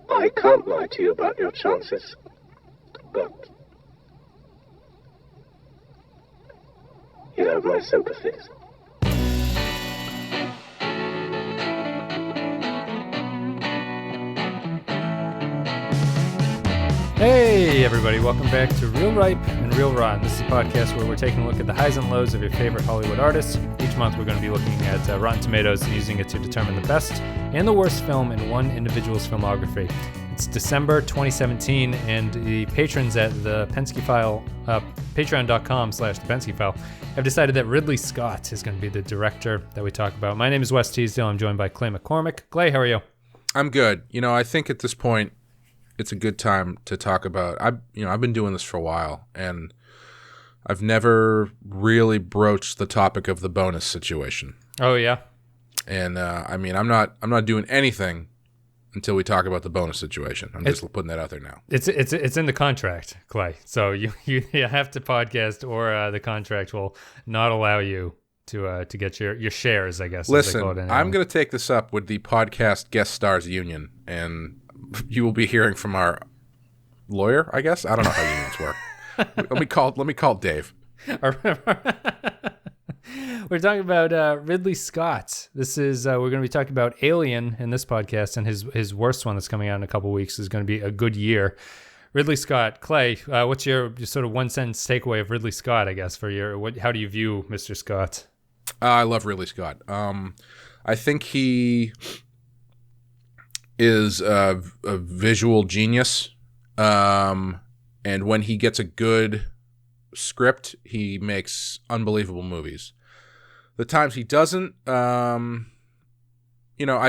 I can't lie to you about your chances, but you have my sympathies. Hey everybody, welcome back to Real Ripe and Real Raw. This is a podcast where we're taking a look at the highs and lows of your favorite Hollywood artists. Each month we're going to be looking at Rotten Tomatoes and using it to determine the best and the worst film in one individual's filmography. It's December 2017, and the patrons at the Pensky File, patreon.com/the Pensky File, have decided that Ridley Scott is going to be the director that we talk about. My name is Wes Teasdale. I'm joined by Clay McCormick. Clay, how are you? I'm good. I think at this point, it's a good time to talk about. I've been doing this for a while, and I've never really broached the topic of the bonus situation. Oh yeah. And I'm not doing anything until we talk about the bonus situation. I'm just putting that out there now. It's in the contract, Clay. So you have to podcast, or the contract will not allow you to get your shares, I guess. Listen, I'm going to take this up with the podcast guest stars union, and you will be hearing from our lawyer, I guess. I don't know how unions work. Let me call Dave. We're talking about Ridley Scott. This is we're going to be talking about Alien in this podcast, and his worst one that's coming out in a couple weeks is going to be A Good Year. Ridley Scott. Clay, what's your sort of one sentence takeaway of Ridley Scott? I guess how do you view Mr. Scott? I love Ridley Scott. I think he is a visual genius, and when he gets a good script, he makes unbelievable movies. The times he doesn't, I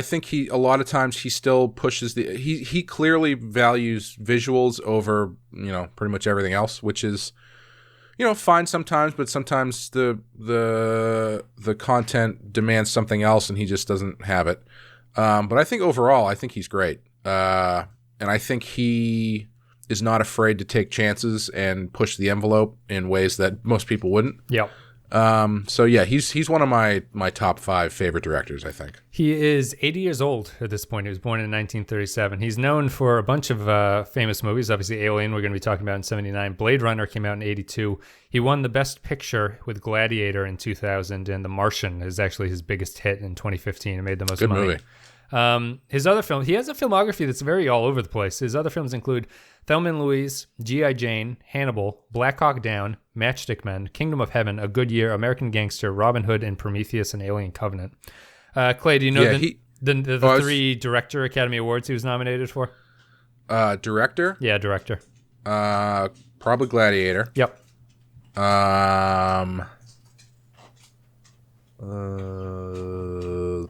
think a lot of times he still pushes he clearly values visuals over, pretty much everything else, which is, fine sometimes, but sometimes the content demands something else and he just doesn't have it. But I think overall, I think he's great. And I think he is not afraid to take chances and push the envelope in ways that most people wouldn't. Yep. So yeah, he's one of my top 5 favorite directors, I think. He is 80 years old at this point. He was born in 1937. He's known for a bunch of famous movies. Obviously, Alien, we're going to be talking about in 79. Blade Runner came out in 82. He won the Best Picture with Gladiator in 2000, and The Martian is actually his biggest hit in 2015. It made the most money. Good movie. His other film, he has a filmography that's very all over the place. His other films include Thelma and Louise, G.I. Jane, Hannibal, Black Hawk Down, Matchstick Men, Kingdom of Heaven, A Good Year, American Gangster, Robin Hood, and Prometheus and Alien Covenant. Clay, do you know the 3 Director Academy Awards he was nominated for? Director? Yeah, director. Probably Gladiator. Yep.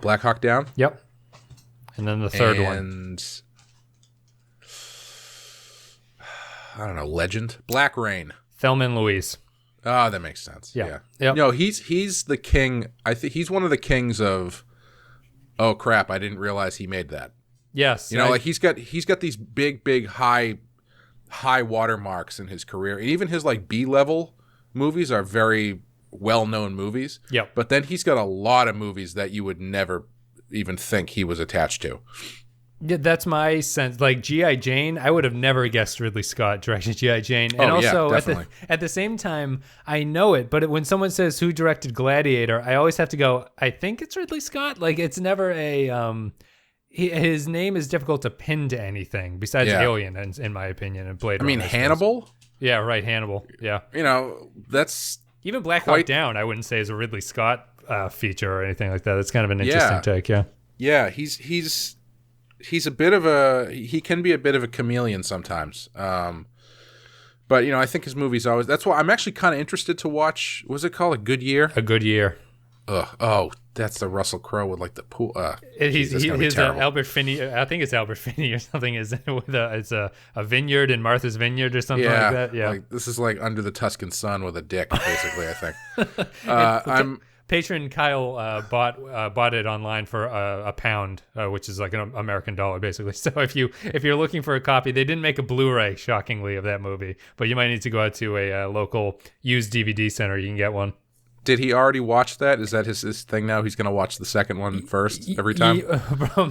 Black Hawk Down. Yep. And then the third one. I don't know, Legend? Black Rain. Thelma and Louise. Oh, that makes sense. Yeah. Yep. No, he's the king. I think he's one of the kings of, oh crap, I didn't realize he made that. Yes. He's got these big high watermarks in his career. And even his B-level movies are very well-known movies. Yep. But then he's got a lot of movies that you would never even think he was attached to. Yeah, that's my sense. Like G.I. Jane, I would have never guessed Ridley Scott directed G.I. Jane. And also, at the same time, I know it, but when someone says who directed Gladiator, I always have to go, I think it's Ridley Scott. Like, it's never his name is difficult to pin to anything besides Alien, in my opinion, and Blade Runner. Hannibal? Yeah, right, Hannibal. Yeah. That's... Even Black Hawk Down, I wouldn't say is a Ridley Scott feature or anything like that. It's kind of an interesting take, yeah. Yeah, he's he can be a bit of a chameleon sometimes. But I think his movies always, that's why I'm actually kind of interested to watch, what was it called? A Good Year? A Good Year. Ugh. Oh, that's the Russell Crowe with the pool. He's Albert Finney. I think it's Albert Finney or something. It's a vineyard in Martha's Vineyard or something like that. Yeah. This is like Under the Tuscan Sun with a dick, basically, I think. Patron Kyle bought it online for a pound, which is like an American dollar, basically. So if you're looking for a copy, they didn't make a Blu-ray, shockingly, of that movie, but you might need to go out to a local used DVD center. You can get one. Did he already watch that? Is that his thing now? He's going to watch the second one first every time?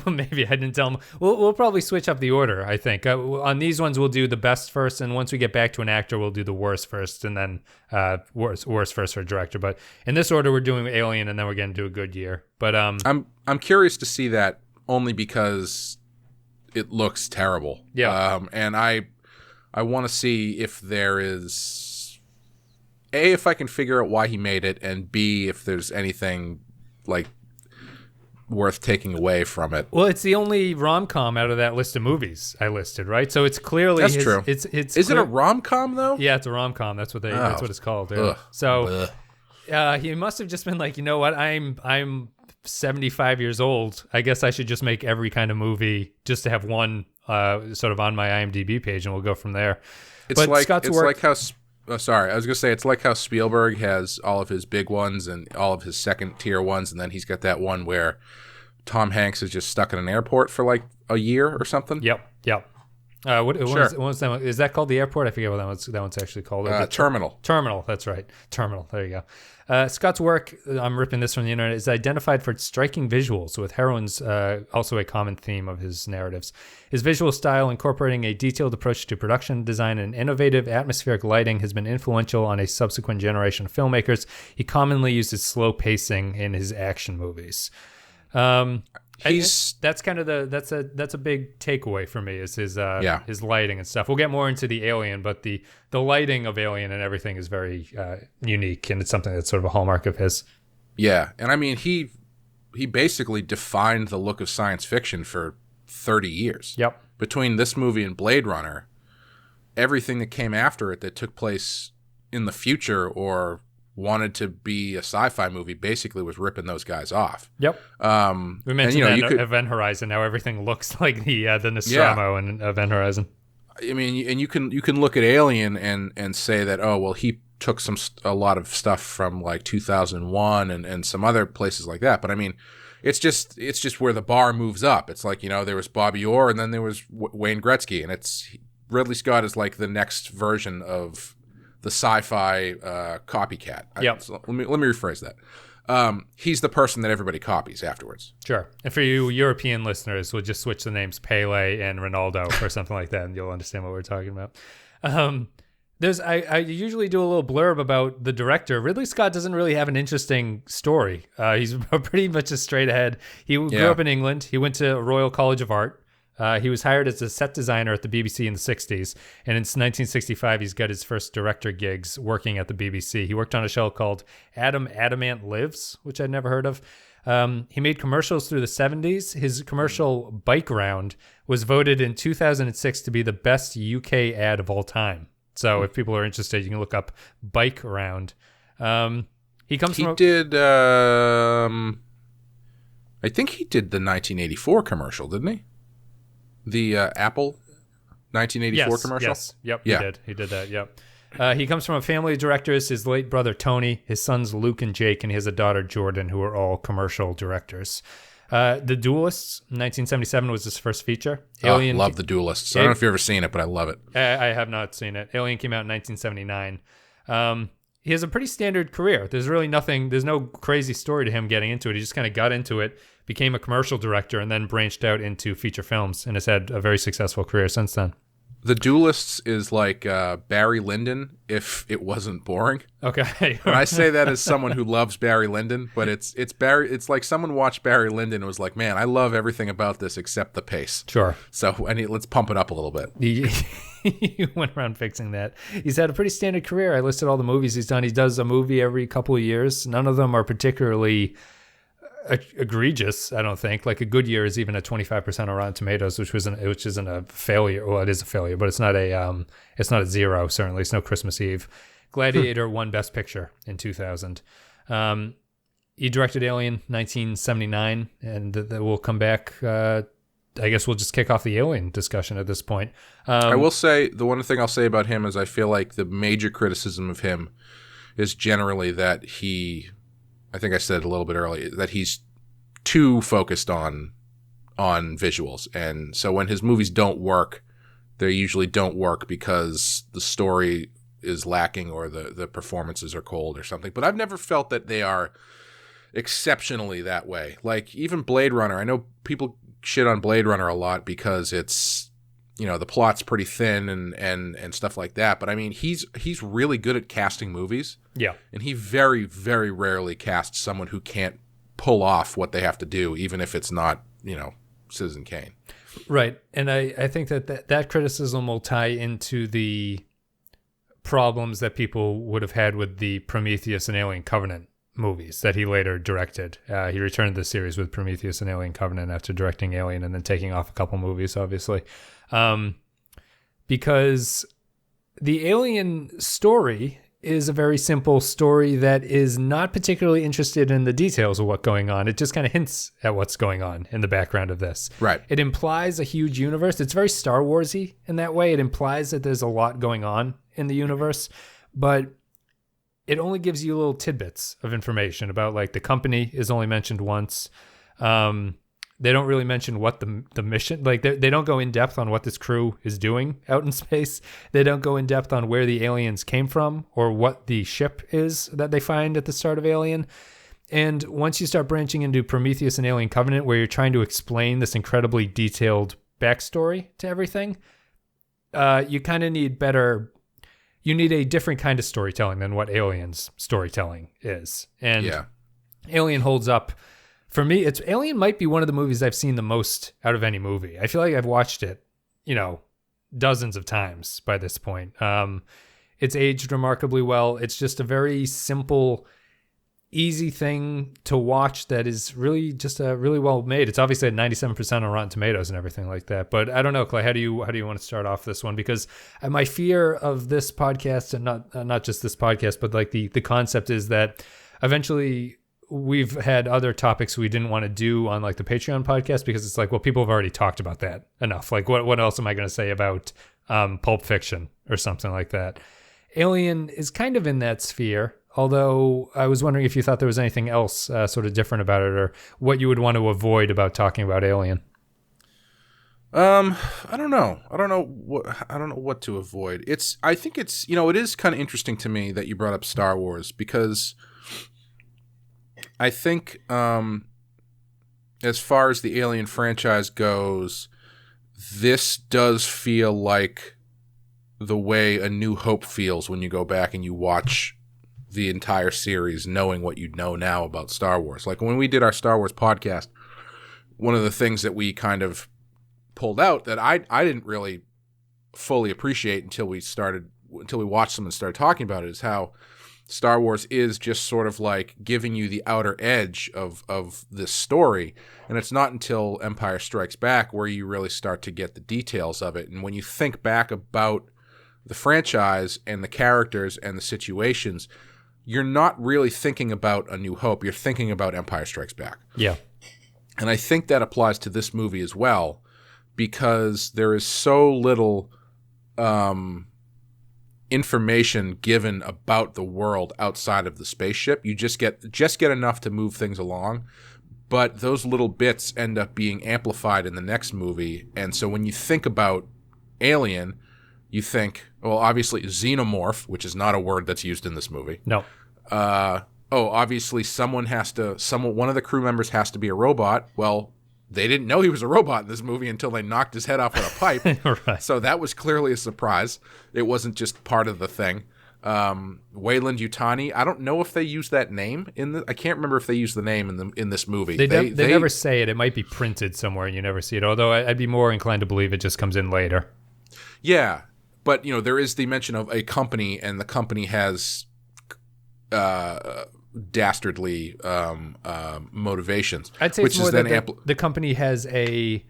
Maybe I didn't tell him. We'll probably switch up the order, I think. On these ones, we'll do the best first, and once we get back to an actor, we'll do the worst first, and then worst first for a director. But in this order, we're doing Alien, and then we're going to do a good year. But I'm curious to see that only because it looks terrible. Yeah. And I want to see if there is... A, if I can figure out why he made it, and B, if there's anything like worth taking away from it. Well, it's the only rom-com out of that list of movies I listed, right? So it's clearly that's true. Is it a rom-com though? Yeah, it's a rom-com. That's what it's called. Yeah. So he must have just been like, you know what? I'm 75 years old. I guess I should just make every kind of movie just to have one sort of on my IMDb page, and we'll go from there. It's like how. Sorry, I was going to say it's like how Spielberg has all of his big ones and all of his second tier ones, and then he's got that one where Tom Hanks is just stuck in an airport for like a year or something. Yep. What was that one? Is that called The Airport? I forget what that one's actually called. Terminal. Terminal, that's right. Terminal, there you go. Scott's work, I'm ripping this from the internet, is identified for its striking visuals, with heroines also a common theme of his narratives. His visual style, incorporating a detailed approach to production design and innovative atmospheric lighting, has been influential on a subsequent generation of filmmakers. He commonly uses slow pacing in his action movies. That's kind of that's a big takeaway for me, is his lighting and stuff. We'll get more into the Alien, but the lighting of Alien and everything is very unique, and it's something that's sort of a hallmark of his. Yeah, and I mean he basically defined the look of science fiction for 30 years. Yep. Between this movie and Blade Runner, everything that came after it that took place in the future or wanted to be a sci-fi movie basically was ripping those guys off. Yep. We mentioned Event Horizon. Now everything looks like the Nostromo and Event Horizon. I mean, and you can look at Alien and say that, oh well, he took a lot of stuff from like 2001 and some other places like that. But I mean, it's just where the bar moves up. It's like, there was Bobby Orr and then there was Wayne Gretzky, and Ridley Scott is like the next version of the sci-fi copycat. Yep. So let me rephrase that. He's the person that everybody copies afterwards. Sure. And for you European listeners, we'll just switch the names Pele and Ronaldo or something like that, and you'll understand what we're talking about. I usually do a little blurb about the director. Ridley Scott doesn't really have an interesting story. He's pretty much a straight ahead. He grew up in England. He went to Royal College of Art. He was hired as a set designer at the BBC in the 60s, and in 1965, he's got his first director gigs working at the BBC. He worked on a show called Adamant Lives, which I'd never heard of. He made commercials through the 70s. His commercial Bike Round was voted in 2006 to be the best UK ad of all time. So if people are interested, you can look up Bike Round. I think he did the 1984 commercial, didn't he? The Apple 1984 commercial? Yes. Yep, yeah. He did that, yep. He comes from a family of directors, his late brother Tony, his sons Luke and Jake, and he has a daughter Jordan, who are all commercial directors. The Duelists, 1977, was his first feature. Alien, love The Duelists. I don't know if you've ever seen it, but I love it. I have not seen it. Alien came out in 1979. He has a pretty standard career. There's no crazy story to him getting into it. He just kind of got into it, became a commercial director, and then branched out into feature films, and has had a very successful career since then. The Duelists is like Barry Lyndon if it wasn't boring. Okay. And I say that as someone who loves Barry Lyndon, but it's Barry. It's like someone watched Barry Lyndon and was like, "Man, I love everything about this except the pace." Sure. So let's pump it up a little bit. He went around fixing that. He's had a pretty standard career. I listed all the movies he's done. He does a movie every couple of years. None of them are particularly egregious, I don't think. Like A Good Year is even at 25% on Rotten Tomatoes, which isn't a failure. Well, it is a failure, but it's not a zero. Certainly, it's no Christmas Eve. Gladiator won Best Picture in 2000. He directed Alien 1979, and we'll come back. I guess we'll just kick off the Alien discussion at this point. I will say the one thing I'll say about him is I feel like the major criticism of him is generally that I think I said a little bit earlier, that he's too focused on visuals. And so when his movies don't work, they usually don't work because the story is lacking, or the performances are cold or something. But I've never felt that they are exceptionally that way. Like even Blade Runner, I know people shit on Blade Runner a lot because it's, the plot's pretty thin and stuff like that. But I mean, he's really good at casting movies. Yeah. And he very, very rarely casts someone who can't pull off what they have to do, even if it's not, Citizen Kane. Right. And I think that criticism will tie into the problems that people would have had with the Prometheus and Alien Covenant movies that he later directed. He returned to the series with Prometheus and Alien Covenant after directing Alien and then taking off a couple movies, obviously. Because the Alien story is a very simple story that is not particularly interested in the details of what's going on. It just kind of hints at what's going on in the background of this. Right. It implies a huge universe. It's very Star Wars-y in that way. It implies that there's a lot going on in the universe, but it only gives you little tidbits of information about, like, the company is only mentioned once. They don't really mention what the mission, like they don't go in depth on what this crew is doing out in space. They don't go in depth on where the aliens came from or what the ship is that they find at the start of Alien. And once you start branching into Prometheus and Alien Covenant, where you're trying to explain this incredibly detailed backstory to everything, you kind of need you need a different kind of storytelling than what Alien's storytelling is. And yeah. Alien holds up. For me, Alien might be one of the movies I've seen the most out of any movie. I feel like I've watched it, dozens of times by this point. It's aged remarkably well. It's just a very simple, easy thing to watch that is really just really well made. It's obviously at 97% on Rotten Tomatoes and everything like that. But I don't know, Clay, how do you want to start off this one? Because my fear of this podcast, and not just this podcast, but like the concept is that eventually we've had other topics we didn't want to do on like the Patreon podcast because it's like, well, people have already talked about that enough. Like what else am I going to say about Pulp Fiction or something like that? Alien is kind of in that sphere, although I was wondering if you thought there was anything else sort of different about it or what you would want to avoid about talking about Alien. I don't know. I don't know what to avoid. I think it's, it is kind of interesting to me that you brought up Star Wars because I think as far as the Alien franchise goes, this does feel like the way A New Hope feels when you go back and you watch the entire series knowing what you know now about Star Wars. Like when we did our Star Wars podcast, one of the things that we kind of pulled out that I didn't really fully appreciate until we watched them and started talking about it is how Star Wars is just sort of like giving you the outer edge of this story. And it's not until Empire Strikes Back where you really start to get the details of it. And when you think back about the franchise and the characters and the situations, you're not really thinking about A New Hope. You're thinking about Empire Strikes Back. Yeah. And I think that applies to this movie as well because there is so little information given about the world outside of the spaceship. You just get enough to move things along, but those little bits end up being amplified in the next movie. And so when you think about Alien, you think, well, obviously xenomorph, which is not a word that's used in this movie. No. Obviously one of the crew members has to be a robot. Well, they didn't know he was a robot in this movie until they knocked his head off with a pipe. Right. So that was clearly a surprise. It wasn't just part of the thing. Weyland-Yutani, I don't know if they use that name I can't remember if they use the name in this movie. They never say it. It might be printed somewhere and you never see it. Although I'd be more inclined to believe it just comes in later. Yeah, but there is the mention of a company, and the company has dastardly motivations. I'd say it's more that the company has a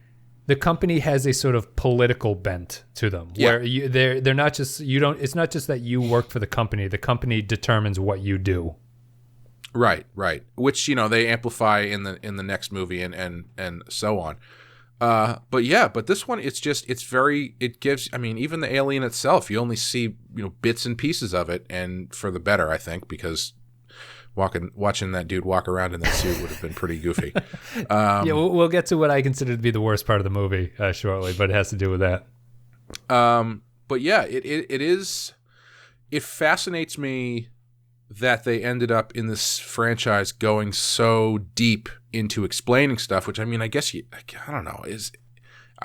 sort of political bent to them, where they're not just it's not just that you work for the company determines what you do. Right. Which they amplify in the next movie and so on. But this one, it gives, even the Alien itself, you only see, bits and pieces of it, and for the better, I think, because watching that dude walk around in that suit would have been pretty goofy. We'll get to what I consider to be the worst part of the movie shortly, but it has to do with that. But yeah, it is, it fascinates me that they ended up in this franchise going so deep into explaining stuff, which, I mean, I guess I don't know,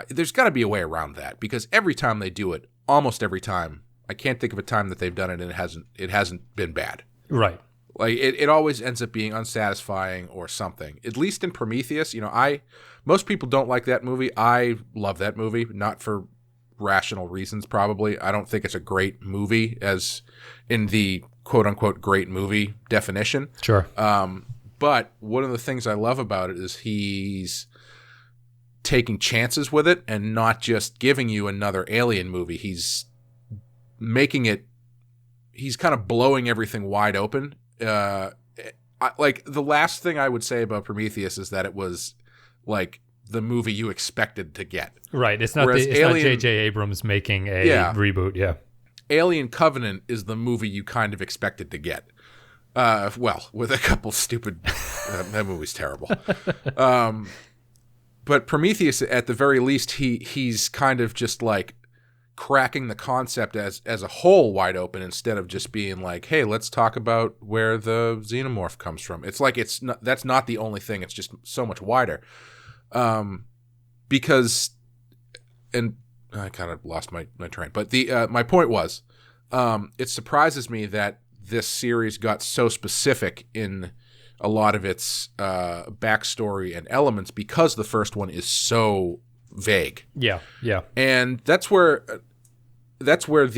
there's got to be a way around that, because every time they do it, almost every time, I can't think of a time that they've done it and it hasn't been bad. Right. Like it always ends up being unsatisfying or something. At least in Prometheus, most people don't like that movie. I love that movie, not for rational reasons probably. I don't think it's a great movie as in the quote unquote great movie definition. Sure. But one of the things I love about it is he's taking chances with it and not just giving you another Alien movie. He's making it, he's kind of blowing everything wide open. Like the last thing I would say about Prometheus is that it was like the movie you expected to get. Right. It's not J.J. Abrams making a reboot. Yeah. Alien Covenant is the movie you kind of expected to get. Well, with a couple stupid, that movie's terrible. But Prometheus, at the very least, he's kind of just like cracking the concept as a whole wide open instead of just being like, hey, let's talk about where the xenomorph comes from. It's like that's not the only thing. It's just so much wider. Because, and I kind of lost my train, but my point was, it surprises me that this series got so specific in a lot of its backstory and elements because the first one is so vague. Yeah. And that's where that's what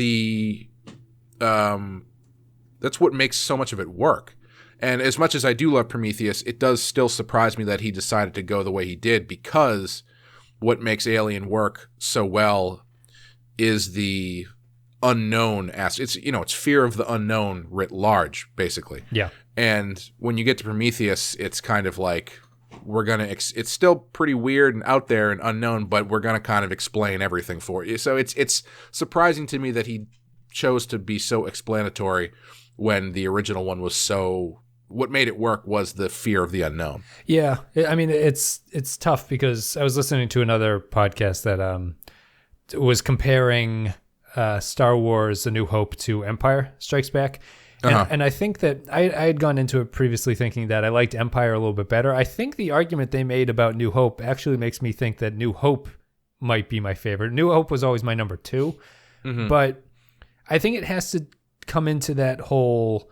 makes so much of it work. And as much as I do love Prometheus, it does still surprise me that he decided to go the way he did, because what makes Alien work so well is the unknown aspect. It's fear of the unknown writ large, basically. Yeah. And when you get to Prometheus, it's kind of like, it's still pretty weird and out there and unknown, but we're going to kind of explain everything for you. So it's surprising to me that he chose to be so explanatory when the original one was so, what made it work was the fear of the unknown. Yeah. I mean, it's tough because I was listening to another podcast that was comparing Star Wars A New Hope to Empire Strikes Back. And I think that I had gone into it previously thinking that I liked Empire a little bit better. I think the argument they made about New Hope actually makes me think that New Hope might be my favorite. New Hope was always my number 2, but I think it has to come into the whole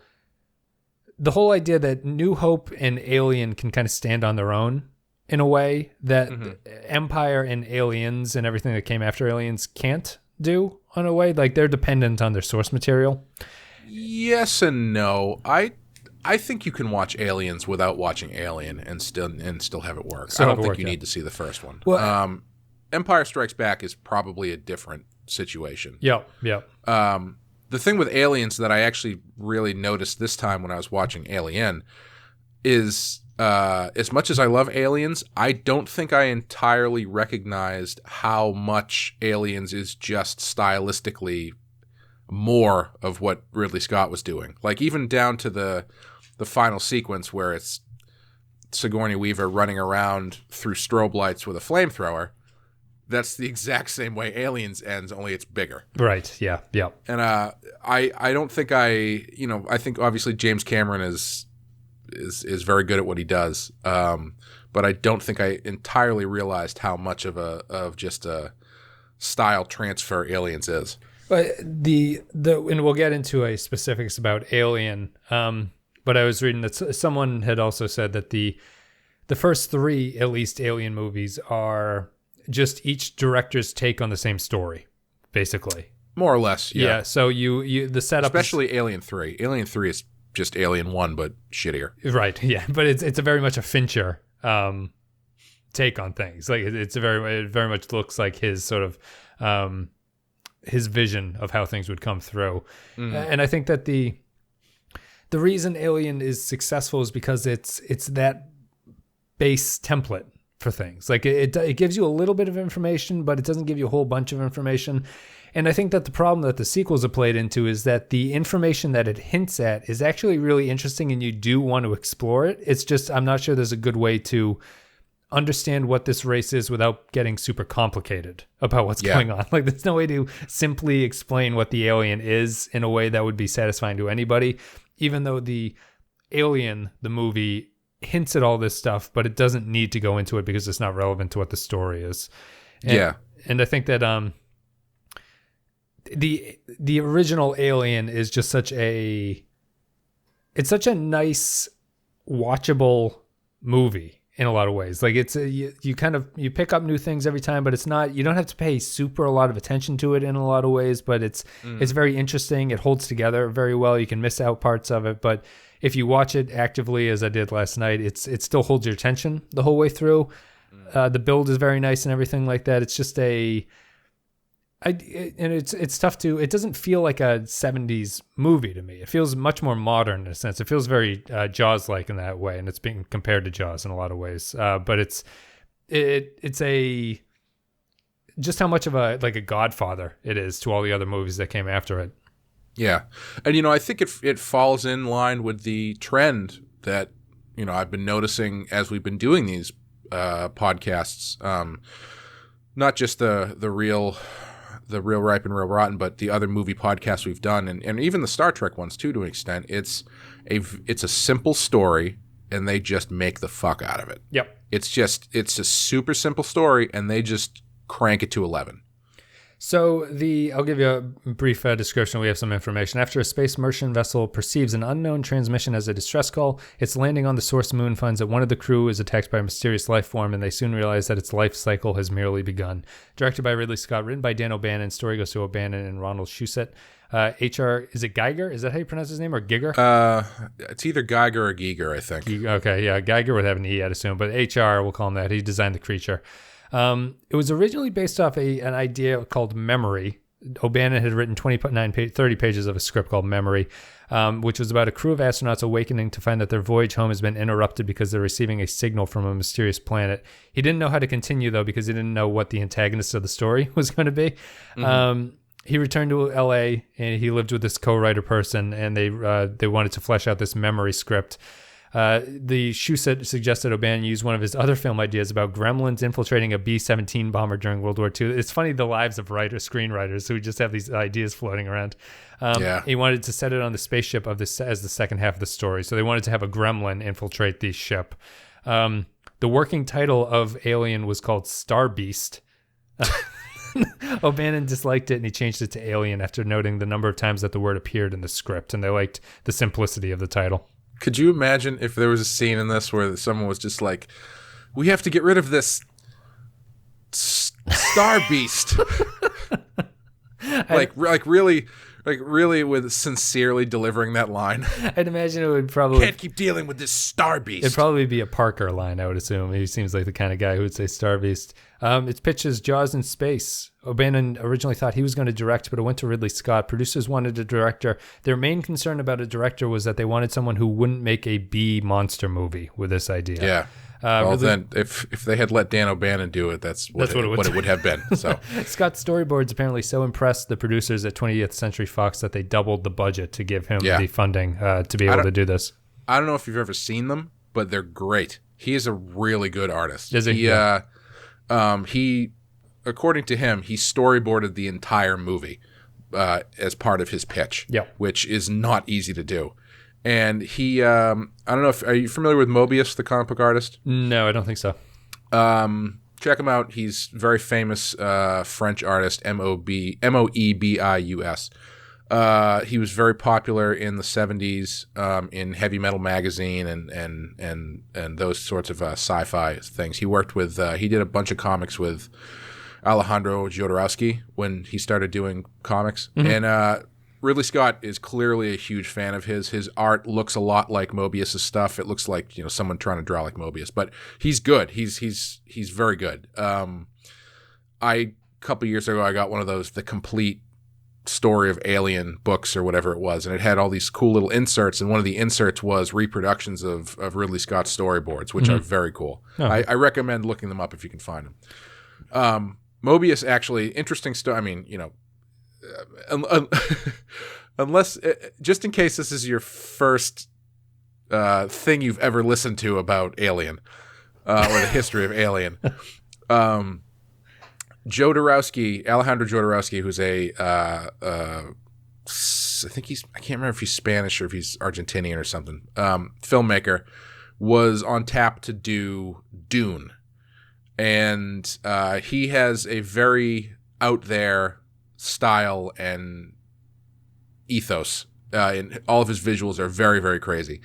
idea that New Hope and Alien can kind of stand on their own in a way that Empire and Aliens and everything that came after Aliens can't do, in a way. Like, they're dependent on their source material. Yes and no. I think you can watch Aliens without watching Alien and still have it work. I don't think you need to see the first one. Well, Empire Strikes Back is probably a different situation. Yeah. The thing with Aliens that I actually really noticed this time when I was watching Alien is, as much as I love Aliens, I don't think I entirely recognized how much Aliens is just stylistically more of what Ridley Scott was doing. Like, even down to the final sequence where it's Sigourney Weaver running around through strobe lights with a flamethrower. That's the exact same way Aliens ends, only it's bigger. Right. Yeah. And I don't think I think obviously James Cameron is very good at what he does. But I don't think I entirely realized how much of just a style transfer Aliens is. And we'll get into a specifics about Alien. But I was reading that someone had also said that the first 3, at least, Alien movies are just each director's take on the same story, basically. More or less, yeah. Yeah. So the setup, especially Alien 3. Alien 3 is just Alien 1, but shittier. Right. Yeah. But it's a very much a Fincher take on things. Like, it very much looks like his sort of his vision of how things would come through. And I think that the reason Alien is successful is because it's that base template for things. Like, it gives you a little bit of information, but it doesn't give you a whole bunch of information. And I think that the problem that the sequels have played into is that the information that it hints at is actually really interesting and you do want to explore it. It's just, I'm not sure there's a good way to understand what this race is without getting super complicated about what's going on. Like, there's no way to simply explain what the alien is in a way that would be satisfying to anybody, even though the Alien, the movie, hints at all this stuff, but it doesn't need to go into it because it's not relevant to what the story is. And I think that the original Alien is just such a nice watchable movie in a lot of ways. Like, it's you pick up new things every time, but it's not, you don't have to pay a lot of attention to it in a lot of ways, but it's very interesting. It holds together very well. You can miss out parts of it, but if you watch it actively, as I did last night, it still holds your attention the whole way through. The build is very nice and everything like that. It's just it's tough to, it doesn't feel like a 70s movie to me. It feels much more modern in a sense. It feels very Jaws-like in that way, and it's being compared to Jaws in a lot of ways. But it's just how much of a Godfather it is to all the other movies that came after it. Yeah. And, I think it falls in line with the trend that, I've been noticing as we've been doing these podcasts, not just the Real Ripe and Real Rotten, but the other movie podcasts we've done, and even the Star Trek ones too, to an extent. It's a simple story, and they just make the fuck out of it. Yep. It's a super simple story, and they just crank it to 11. So I'll give you a brief description. We have some information. After a space merchant vessel perceives an unknown transmission as a distress call, its landing on the source moon finds that one of the crew is attacked by a mysterious life form, and they soon realize that its life cycle has merely begun. Directed by Ridley Scott, written by Dan O'Bannon, story goes to O'Bannon and Ronald Shusett. H.R. Is it Geiger? Is that how you pronounce his name, or Giger? It's either Geiger or Giger, I think. Okay, yeah, Geiger would have an E, I'd assume, but H.R. we'll call him that. He designed the creature. It was originally based off an idea called Memory. O'Bannon had written 30 pages of a script called Memory, which was about a crew of astronauts awakening to find that their voyage home has been interrupted because they're receiving a signal from a mysterious planet. He didn't know how to continue, though, because he didn't know what the antagonist of the story was going to be. Mm-hmm. He returned to L.A., and he lived with this co-writer person, and they wanted to flesh out this memory script. The Shusett suggested O'Bannon use one of his other film ideas about gremlins infiltrating a B-17 bomber during World War II. It's funny, the lives of screenwriters who just have these ideas floating around. He wanted to set it on the spaceship as the second half of the story. So they wanted to have a gremlin infiltrate the ship. The working title of Alien was called Star Beast. O'Bannon disliked it, and he changed it to Alien after noting the number of times that the word appeared in the script, and they liked the simplicity of the title. Could you imagine if there was a scene in this where someone was just like, we have to get rid of this Star Beast? really with sincerely delivering that line. I'd imagine it would probably... Can't keep dealing with this Star Beast. It'd probably be a Parker line, I would assume. He seems like the kind of guy who would say Star Beast. It's pitched as Jaws in space. O'Bannon originally thought he was going to direct, but it went to Ridley Scott. Producers wanted a director. Their main concern about a director was that they wanted someone who wouldn't make a B monster movie with this idea. Yeah. Then if they had let Dan O'Bannon do it, that's what it would have been. So Scott's storyboards apparently so impressed the producers at 20th Century Fox that they doubled the budget to give him the funding to be able to do this. I don't know if you've ever seen them, but they're great. He is a really good artist. Is he? He, according to him, he storyboarded the entire movie as part of his pitch, which is not easy to do. And he, I don't know are you familiar with Moebius, the comic book artist? No, I don't think so. Check him out. He's a very famous French artist, Moebius. He was very popular in the 70s in Heavy Metal magazine and those sorts of sci-fi things. He worked with, he did a bunch of comics with Alejandro Jodorowsky when he started doing comics. Mm-hmm. And Ridley Scott is clearly a huge fan of his. His art looks a lot like Moebius' stuff. It looks like, someone trying to draw like Moebius, but he's good. He's very good. A couple years ago, I got one of those, the complete story of Alien books or whatever it was, and it had all these cool little inserts, and one of the inserts was reproductions of Ridley Scott's storyboards, which are very cool. Oh. I recommend looking them up if you can find them. Moebius, actually, interesting story. I mean, unless, just in case this is your first thing you've ever listened to about Alien, or the history of Alien. Alejandro Jodorowsky, who's I think I can't remember if he's Spanish or if he's Argentinian or something, filmmaker, was on tap to do Dune. And he has a very out there style and ethos. And all of his visuals are very, very crazy.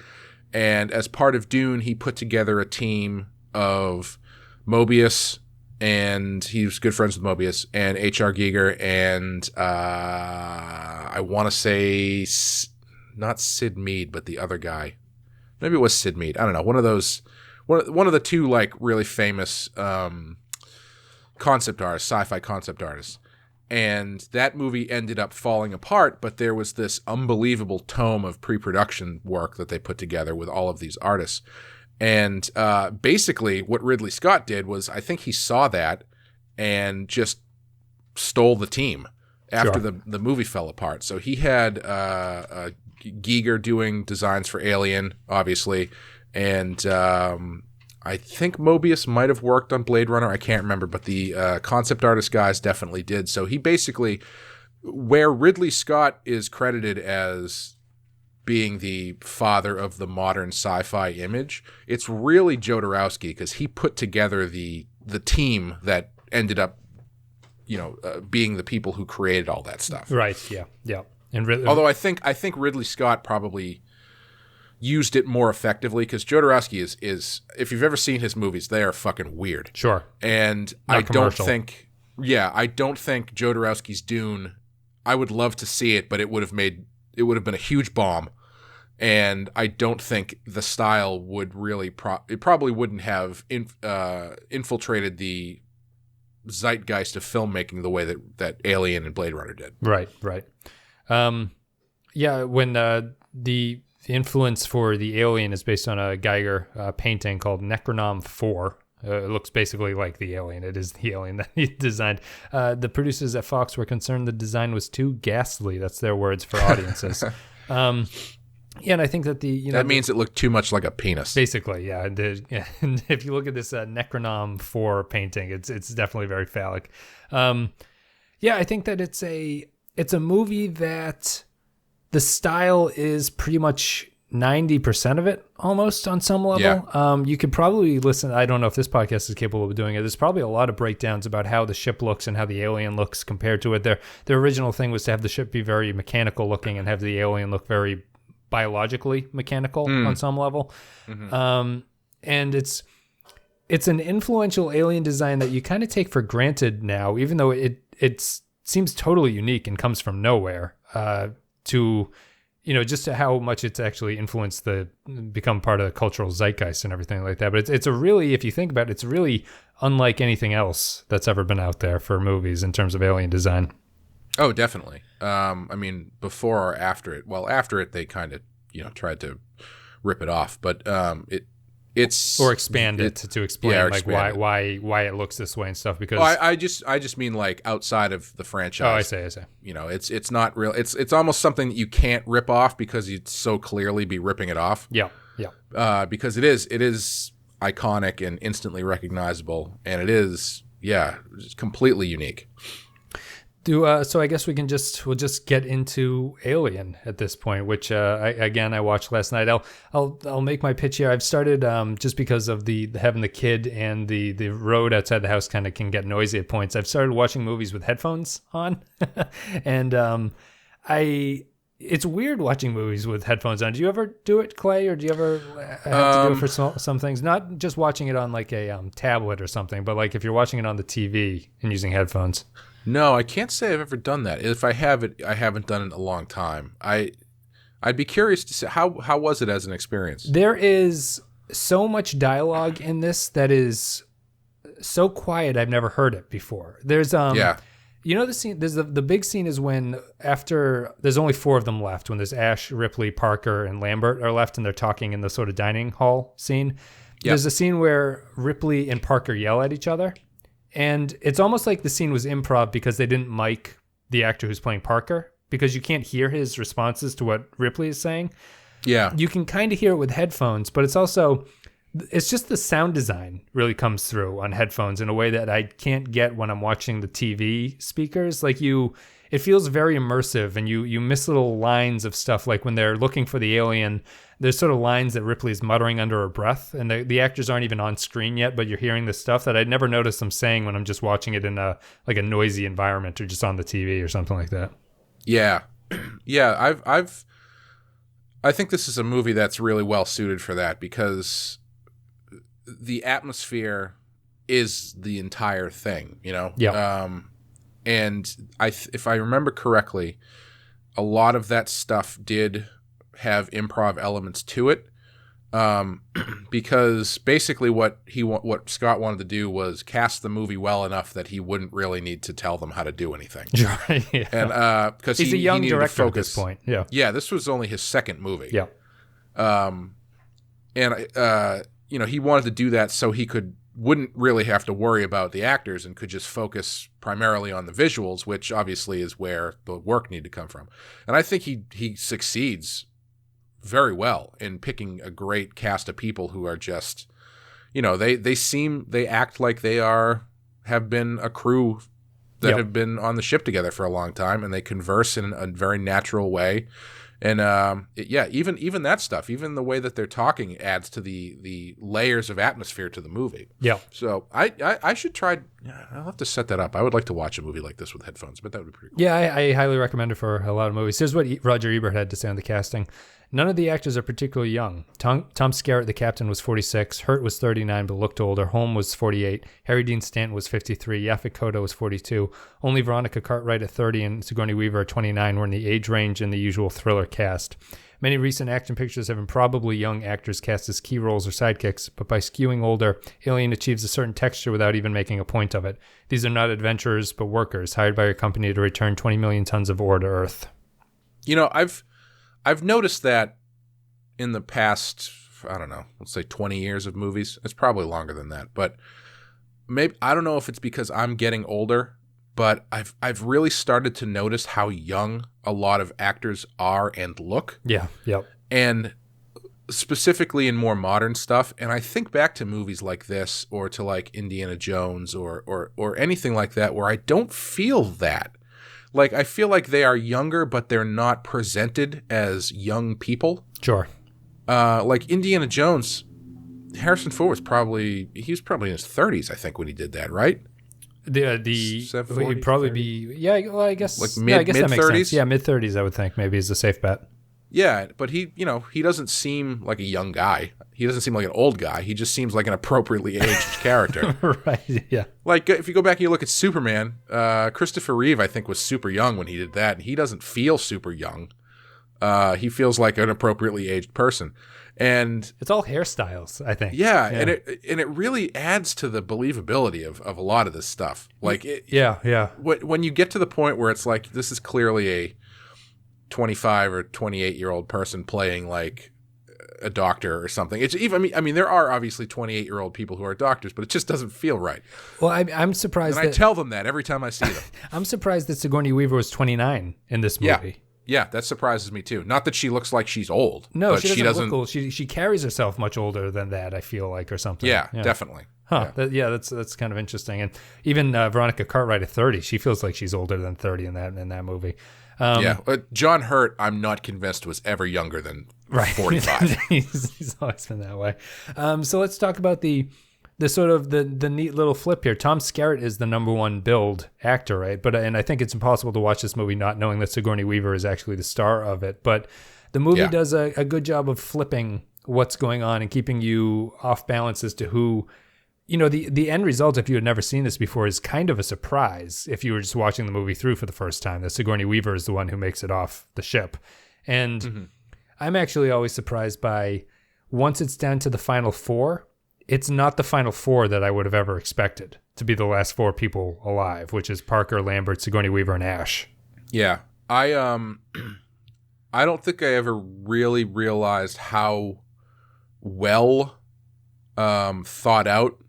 And as part of Dune, he put together a team of Mobius, and he was good friends with Mobius, and H.R. Giger, and I want to say not Sid Mead, but the other guy. Maybe it was Sid Mead. I don't know. One of the two like really famous concept artists, sci-fi concept artists. And that movie ended up falling apart, but there was this unbelievable tome of pre-production work that they put together with all of these artists. And basically what Ridley Scott did was, I think he saw that and just stole the team after the movie fell apart. So he had Giger doing designs for Alien, obviously, and I think Mobius might have worked on Blade Runner. I can't remember, but the concept artist guys definitely did. So he basically, where Ridley Scott is credited as being the father of the modern sci-fi image, it's really Jodorowsky, because he put together the team that ended up, being the people who created all that stuff. Right. Yeah. And although I think Ridley Scott probably used it more effectively, because Jodorowsky is if you've ever seen his movies, they are fucking weird. Sure. And I don't think Jodorowsky's Dune, I would love to see it, but it would have been a huge bomb. And I don't think the style would really it probably wouldn't have infiltrated the zeitgeist of filmmaking the way that Alien and Blade Runner did. Right. Yeah, when the influence for the Alien is based on a Giger painting called Necronom 4. It looks basically like the Alien. It is the Alien that he designed. The producers at Fox were concerned the design was too ghastly. That's their words for audiences. Yeah, and I think that that means it looked too much like a penis. Basically, yeah. And if you look at this Necronom 4 painting, it's definitely very phallic. Yeah, I think that it's a movie that the style is pretty much 90% of it, almost, on some level. Yeah. You could probably listen. I don't know if this podcast is capable of doing it. There's probably a lot of breakdowns about how the ship looks and how the alien looks compared to it. Their original thing was to have the ship be very mechanical looking and have the alien look very biologically mechanical on some level. Mm-hmm. And it's an influential alien design that you kind of take for granted now, even though it seems totally unique and comes from nowhere, to just to how much it's actually influenced become part of the cultural zeitgeist and everything like that. But it's a really, if you think about it, it's really unlike anything else that's ever been out there for movies in terms of alien design. Oh, definitely. I mean, before or after it? Well, after it, they kind of, tried to rip it off, but it's or expand it to explain why it looks this way and stuff. Because I just mean like outside of the franchise. Oh, I say. It's not real. It's almost something that you can't rip off because you'd so clearly be ripping it off. Yeah. Because it is iconic and instantly recognizable, and it is it's completely unique. So I guess we'll just get into Alien at this point, which I watched last night. I'll make my pitch here. I've started just because of the having the kid and the road outside the house kind of can get noisy at points. I've started watching movies with headphones on, and it's weird watching movies with headphones on. Do you ever do it, Clay, or do you ever have to do it for some things? Not just watching it on like a tablet or something, but like if you're watching it on the TV and using headphones. No, I can't say I've ever done that. If I have it, I haven't done it in a long time. I'd be curious to see how was it as an experience? There is so much dialogue in this that is so quiet. I've never heard it before. There's the scene. There's the big scene is when after there's only 4 of them left. When there's Ash, Ripley, Parker, and Lambert are left, and they're talking in the sort of dining hall scene. Yep. There's a scene where Ripley and Parker yell at each other. And it's almost like the scene was improv because they didn't mic the actor who's playing Parker, because you can't hear his responses to what Ripley is saying. Yeah. You can kind of hear it with headphones, but it's also it's just the sound design really comes through on headphones in a way that I can't get when I'm watching the TV speakers. Like it feels very immersive, and you miss little lines of stuff. Like when they're looking for the alien, there's sort of lines that Ripley's muttering under her breath, and the actors aren't even on screen yet, but you're hearing this stuff that I'd never noticed them saying when I'm just watching it in a noisy environment or just on the TV or something like that. Yeah. Yeah, I think this is a movie that's really well suited for that, because the atmosphere is the entire thing, you know? Yeah. And if I remember correctly, a lot of that stuff did have improv elements to it, because basically what Scott wanted to do was cast the movie well enough that he wouldn't really need to tell them how to do anything. Yeah. And because he's a young director at this point. Yeah. Yeah, this was only his second movie. Yeah. And he wanted to do that so he wouldn't really have to worry about the actors and could just focus primarily on the visuals, which obviously is where the work needed to come from. And I think he succeeds very well in picking a great cast of people who are just, they act like they have been a crew that have been on the ship together for a long time, and they converse in a very natural way. And even that stuff, even the way that they're talking adds to the layers of atmosphere to the movie. Yeah. So I should try. I'll have to set that up. I would like to watch a movie like this with headphones, but that would be pretty cool. Yeah, I highly recommend it for a lot of movies. Here's what Roger Ebert had to say on the casting. None of the actors are particularly young. Tom Skerritt, the captain, was 46. Hurt was 39 but looked older. Holm was 48. Harry Dean Stanton was 53. Yaphet Kotto was 42. Only Veronica Cartwright at 30 and Sigourney Weaver at 29 were in the age range in the usual thriller cast. Many recent action pictures have improbably young actors cast as key roles or sidekicks, but by skewing older, Alien achieves a certain texture without even making a point of it. These are not adventurers, but workers, hired by a company to return 20 million tons of ore to Earth. I've noticed that in the past, I don't know, let's say 20 years of movies. It's probably longer than that, but maybe, I don't know if it's because I'm getting older, but I've really started to notice how young a lot of actors are and look. Yeah, yep. And specifically in more modern stuff, and I think back to movies like this or to like Indiana Jones or anything like that where I don't feel that. Like, I feel like they are younger, but they're not presented as young people. Sure. Like Indiana Jones, Harrison Ford was probably in his 30s, I think, when he did that, right? He'd probably be, yeah, well, I guess. Like mid-30s? Yeah, mid-30s, I would think, maybe is a safe bet. Yeah, but he doesn't seem like a young guy. He doesn't seem like an old guy. He just seems like an appropriately aged character. Right, yeah. Like, if you go back and you look at Superman, Christopher Reeve, I think, was super young when he did that, and he doesn't feel super young. He feels like an appropriately aged person. And it's all hairstyles, I think. Yeah. And it really adds to the believability of a lot of this stuff. Like, yeah. When you get to the point where it's like, this is clearly a 25 or 28-year-old person playing like a doctor or something. It's even, I mean, there are obviously 28-year-old people who are doctors, but it just doesn't feel right. Well, I'm surprised. And I tell them that every time I see them. I'm surprised that Sigourney Weaver was 29 in this movie. Yeah, that surprises me too. Not that she looks like she's old. No, but she doesn't look old. She carries herself much older than that, I feel like, or something. Yeah. Definitely. Huh. Yeah, that's kind of interesting. And even Veronica Cartwright at 30, she feels like she's older than 30 in that movie. John Hurt, I'm not convinced was ever younger than 45. He's always been that way. So let's talk about the sort of the neat little flip here. Tom Skerritt is the number one billed actor, right? And I think it's impossible to watch this movie not knowing that Sigourney Weaver is actually the star of it. But the movie does a good job of flipping what's going on and keeping you off balance as to who. The end result, if you had never seen this before, is kind of a surprise if you were just watching the movie through for the first time, that Sigourney Weaver is the one who makes it off the ship. And I'm actually always surprised by, once it's down to the final four, it's not the final four that I would have ever expected to be the last four people alive, which is Parker, Lambert, Sigourney Weaver, and Ash. Yeah. I don't think I ever really realized how well thought out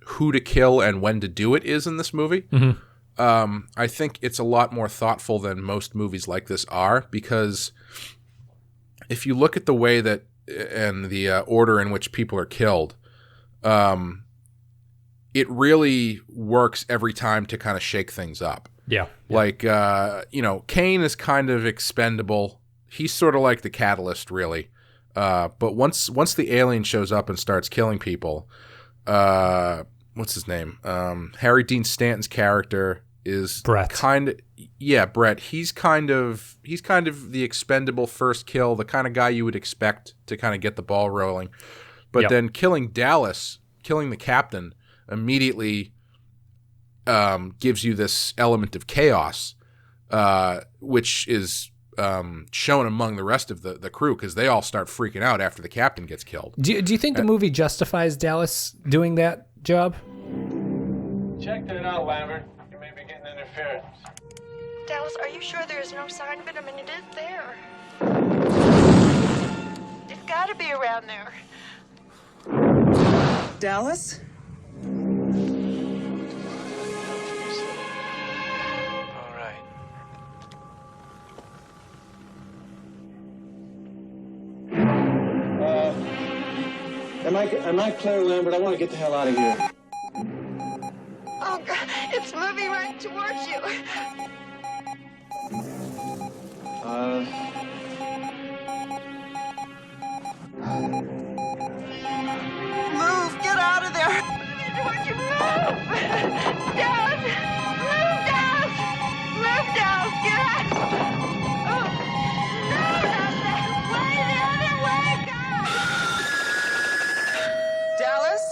who to kill and when to do it is in this movie. I think it's a lot more thoughtful than most movies like this are, because if you look at the way that order in which people are killed, it really works every time to kind of shake things up. Yeah. Like, Kane is kind of expendable. He's sort of like the catalyst, really. But once the alien shows up and starts killing people, what's his name? Harry Dean Stanton's character is Brett. Brett. He's kind of the expendable first kill, the kind of guy you would expect to kind of get the ball rolling. But then killing the captain immediately gives you this element of chaos, which is shown among the rest of the crew, because they all start freaking out after the captain gets killed. Do you think the movie justifies Dallas doing that job? Check that out, Lambert. You may be getting interference. Dallas, are you sure there is no sign of it? I mean, it is there. It's got to be around there. Dallas? All right. Am I clear, Lambert? I want to get the hell out of here. Oh, God, it's moving right towards you. Move, get out of there. Moving towards you, move. Dallas, move, Dallas. Move, Dallas, get out. Oh, no, not that way, the other way, God. Dallas?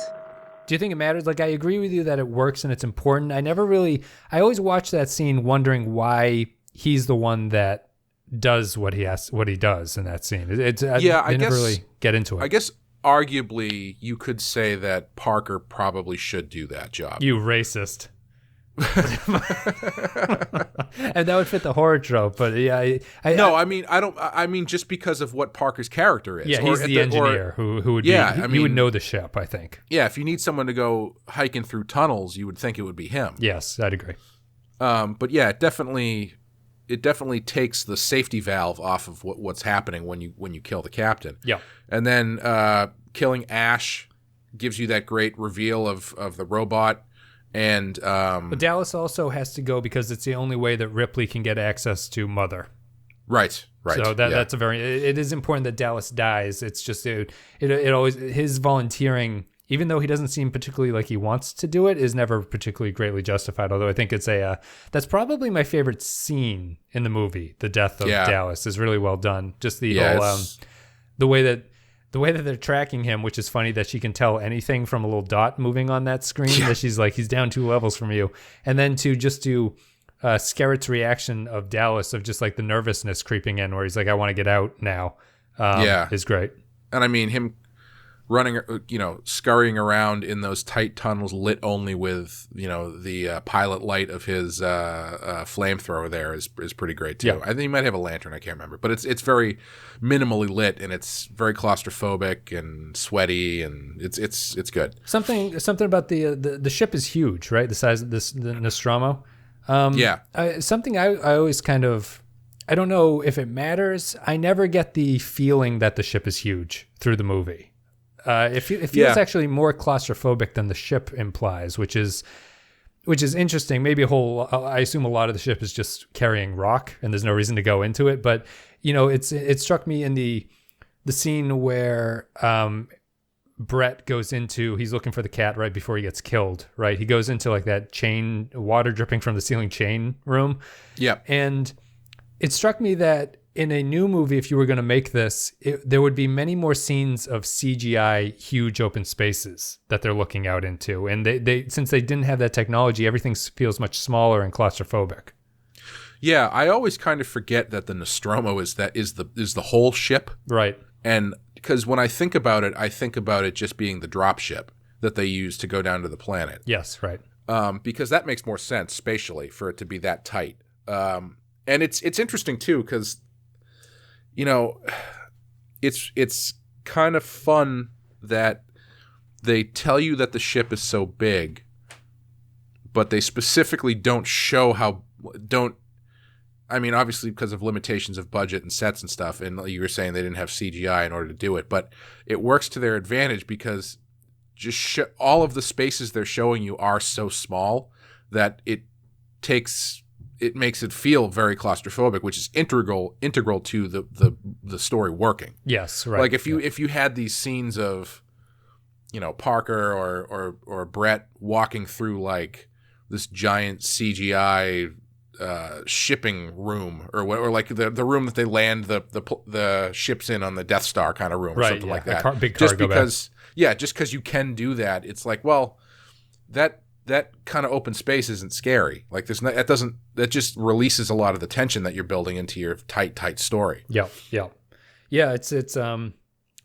Do you think it matters? Like, I agree with you that it works and it's important. I always watch that scene wondering why he's the one that does what he does in that scene. I never really get into it. I guess arguably you could say that Parker probably should do that job. You racist. And that would fit the horror trope, but yeah. I mean just because of what Parker's character is. Yeah, he's the engineer who would be. He would know the ship, I think. Yeah, if you need someone to go hiking through tunnels, you would think it would be him. Yes, I'd agree. But yeah, it definitely takes the safety valve off of what's happening when you kill the captain. Yeah. And then killing Ash gives you that great reveal of the robot. And but Dallas also has to go because it's the only way that Ripley can get access to Mother. Right. So that's it is important that Dallas dies. It's just it always, his volunteering, even though he doesn't seem particularly like he wants to do it, is never particularly greatly justified. Although I think it's that's probably my favorite scene in the movie. The death of Dallas is really well done. Just the whole the way that they're tracking him, which is funny that she can tell anything from a little dot moving on that screen. That she's like, he's down 2 levels from you, and then to Skerritt's reaction of Dallas, of just like the nervousness creeping in, where he's like, I want to get out now. Is great. And I mean, him running, scurrying around in those tight tunnels lit only with, the pilot light of his flamethrower there is pretty great too. Yeah. I think he might have a lantern, I can't remember, but it's very minimally lit, and it's very claustrophobic and sweaty, and it's good. Something about the ship is huge, right? The size of the Nostromo. Something I always kind of, I don't know if it matters. I never get the feeling that the ship is huge through the movie. It feels actually more claustrophobic than the ship implies, which is interesting. Maybe I assume a lot of the ship is just carrying rock and there's no reason to go into it. But, it struck me in the scene where Brett goes into, he's looking for the cat right before he gets killed, right? He goes into like that chain, water dripping from the ceiling chain room. Yeah. And it struck me that in a new movie, if you were going to make this, there would be many more scenes of CGI huge open spaces that they're looking out into. And they since they didn't have that technology, everything feels much smaller and claustrophobic. Yeah, I always kind of forget that the Nostromo is the whole ship. Right. And because when I think about it just being the drop ship that they use to go down to the planet. Yes, right. Because that makes more sense spatially for it to be that tight. And it's interesting too, because it's kind of fun that they tell you that the ship is so big, but they specifically don't show I mean, obviously because of limitations of budget and sets and stuff, and you were saying they didn't have CGI in order to do it, but it works to their advantage because just all of the spaces they're showing you are so small that it makes it feel very claustrophobic, which is integral to the story working. Yes, right. Like if you had these scenes of, you know, Parker or Brett walking through like this giant CGI shipping room or like the room that they land the ships in on the Death Star kind of room or something like that. Big just cargo because just because you can do that, it's like, well, that kind of open space isn't scary. Like that just releases a lot of the tension that you're building into your tight story. Yeah.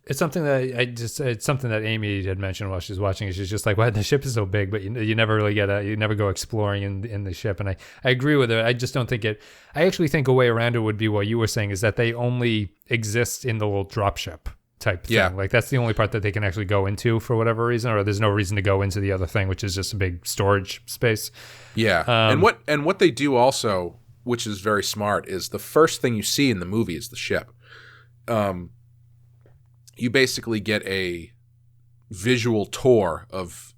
It's something that it's something that Amy had mentioned while she was watching it. She's just like, "Wow, the ship is so big, but you never really you never go exploring in the ship." And I agree with her. I just don't think it. I actually think a way around it would be what you were saying, is that they only exist in the little dropship type thing. Yeah. Like that's the only part that they can actually go into for whatever reason, or there's no reason to go into the other thing, which is just a big storage space. Yeah. And what they do also, which is very smart, is the first thing you see in the movie is the ship. You basically get a visual tour of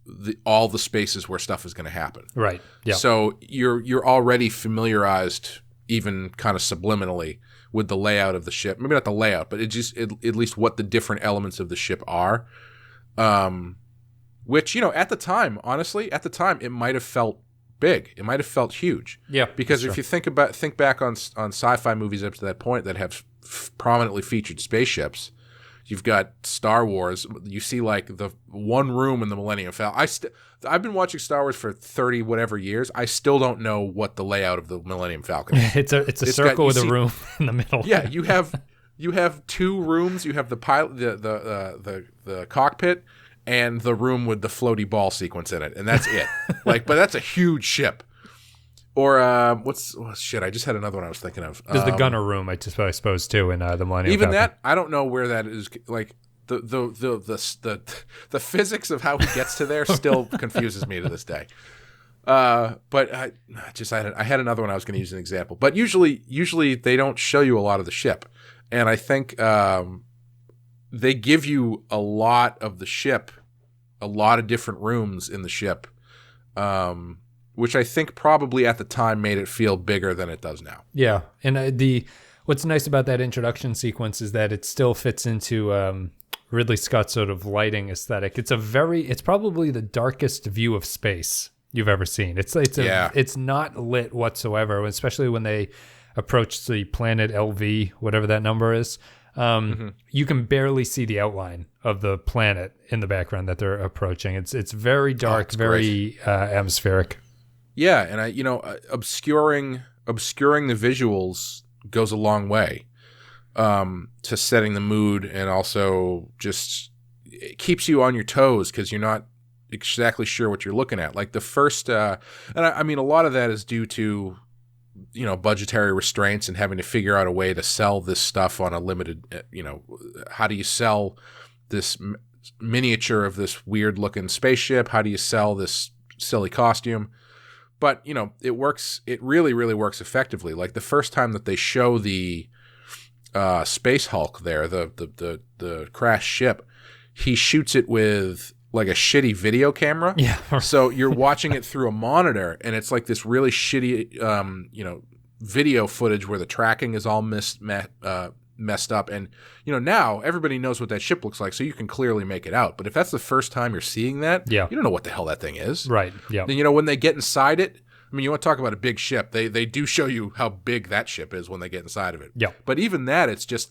all the spaces where stuff is going to happen. Right. Yeah. So you're already familiarized, even kind of subliminally, with the layout of the ship. Maybe not the layout, but at least what the different elements of the ship are. Which, you know, at the time, it might have felt big. It might have felt huge. Yeah. Because if you think back on sci-fi movies up to that point that have prominently featured spaceships. You've got Star Wars. You see like the one room in the Millennium Falcon. I've been watching Star Wars for 30 whatever years. I still don't know what the layout of the Millennium Falcon is. it's a circle with a room in the middle. Yeah, you have two rooms. You have the pilot, the cockpit, and the room with the floaty ball sequence in it, and that's it. But that's a huge ship. Or I just had another one I was thinking of. There's the gunner room, I suppose, too, in the Millennium Even Falcon. that, I don't know where that is. Like the physics of how he gets to there still confuses me to this day. But I had another one I was going to use as an example. But usually they don't show you a lot of the ship, and I think they give you a lot of the ship, a lot of different rooms in the ship. Which I think probably at the time made it feel bigger than it does now. Yeah, and what's nice about that introduction sequence is that it still fits into Ridley Scott's sort of lighting aesthetic. It's probably the darkest view of space you've ever seen. It's not lit whatsoever, especially when they approach the planet LV, whatever that number is. You can barely see the outline of the planet in the background that they're approaching. It's very dark, very atmospheric. Yeah, and obscuring the visuals goes a long way to setting the mood, and also just it keeps you on your toes because you're not exactly sure what you're looking at. Like the first, and I mean a lot of that is due to budgetary restraints and having to figure out a way to sell this stuff on a limited. How do you sell this miniature of this weird looking spaceship? How do you sell this silly costume? But, it works. It really, really works effectively. Like the first time that they show the Space Hulk there, the crashed ship, he shoots it with like a shitty video camera. Yeah. So you're watching it through a monitor, and it's like this really shitty, video footage where the tracking is all messed up. And, now everybody knows what that ship looks like, so you can clearly make it out. But if that's the first time you're seeing that, you don't know what the hell that thing is. Right, yeah. Then, when they get inside it, I mean, you want to talk about a big ship. They do show you how big that ship is when they get inside of it. Yeah. But even that, it's just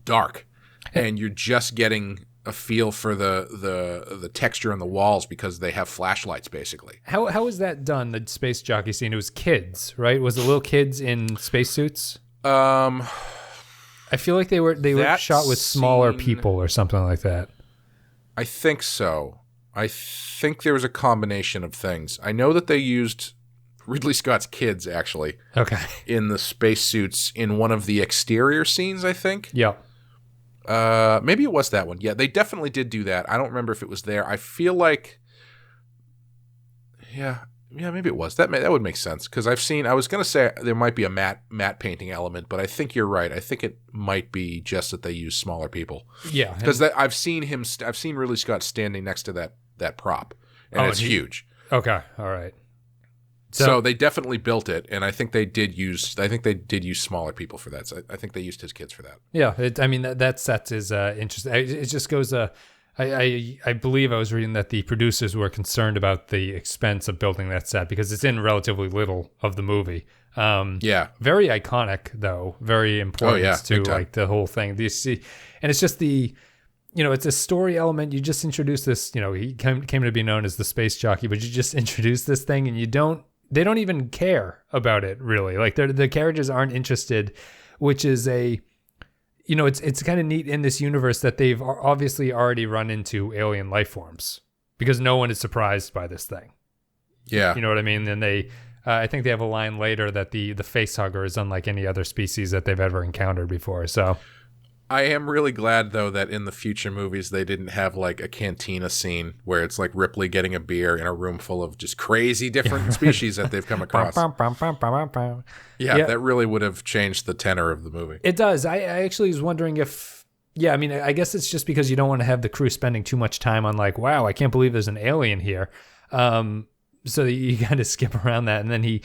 dark. And you're just getting a feel for the texture on the walls because they have flashlights, basically. How was that done, the Space Jockey scene? It was kids, right? Was it little kids in spacesuits? I feel like they were shot with smaller people or something like that. I think so. I think there was a combination of things. I know that they used Ridley Scott's kids, actually. Okay. In the spacesuits in one of the exterior scenes, I think. Yeah. Maybe it was that one. Yeah, they definitely did do that. I don't remember if it was there. I feel like... Yeah. Yeah, maybe it was. That would make sense because I was going to say there might be a matte painting element, but I think you're right. I think it might be just that they use smaller people. Yeah, because I've seen Ridley Scott standing next to that prop, and it's huge. Okay, all right. So they definitely built it, and I think they did use smaller people for that. So I think they used his kids for that. Yeah, that set is interesting. It just goes. I believe I was reading that the producers were concerned about the expense of building that set because it's in relatively little of the movie. Very iconic though, very important to like the whole thing. And it's just it's a story element. You just introduce this. He came to be known as the Space Jockey, but you just introduce this thing, and they don't even care about it really. Like the characters aren't interested, which is it's kind of neat in this universe that they've obviously already run into alien life forms because no one is surprised by this thing. Yeah. You know what I mean? And I think they have a line later that the face hugger is unlike any other species that they've ever encountered before. So I am really glad though that in the future movies they didn't have like a cantina scene where it's like Ripley getting a beer in a room full of just crazy different species that they've come across. Yeah, that really would have changed the tenor of the movie. It does. I actually was wondering if, I guess it's just because you don't want to have the crew spending too much time on like, wow, I can't believe there's an alien here. So you kind of skip around that, and then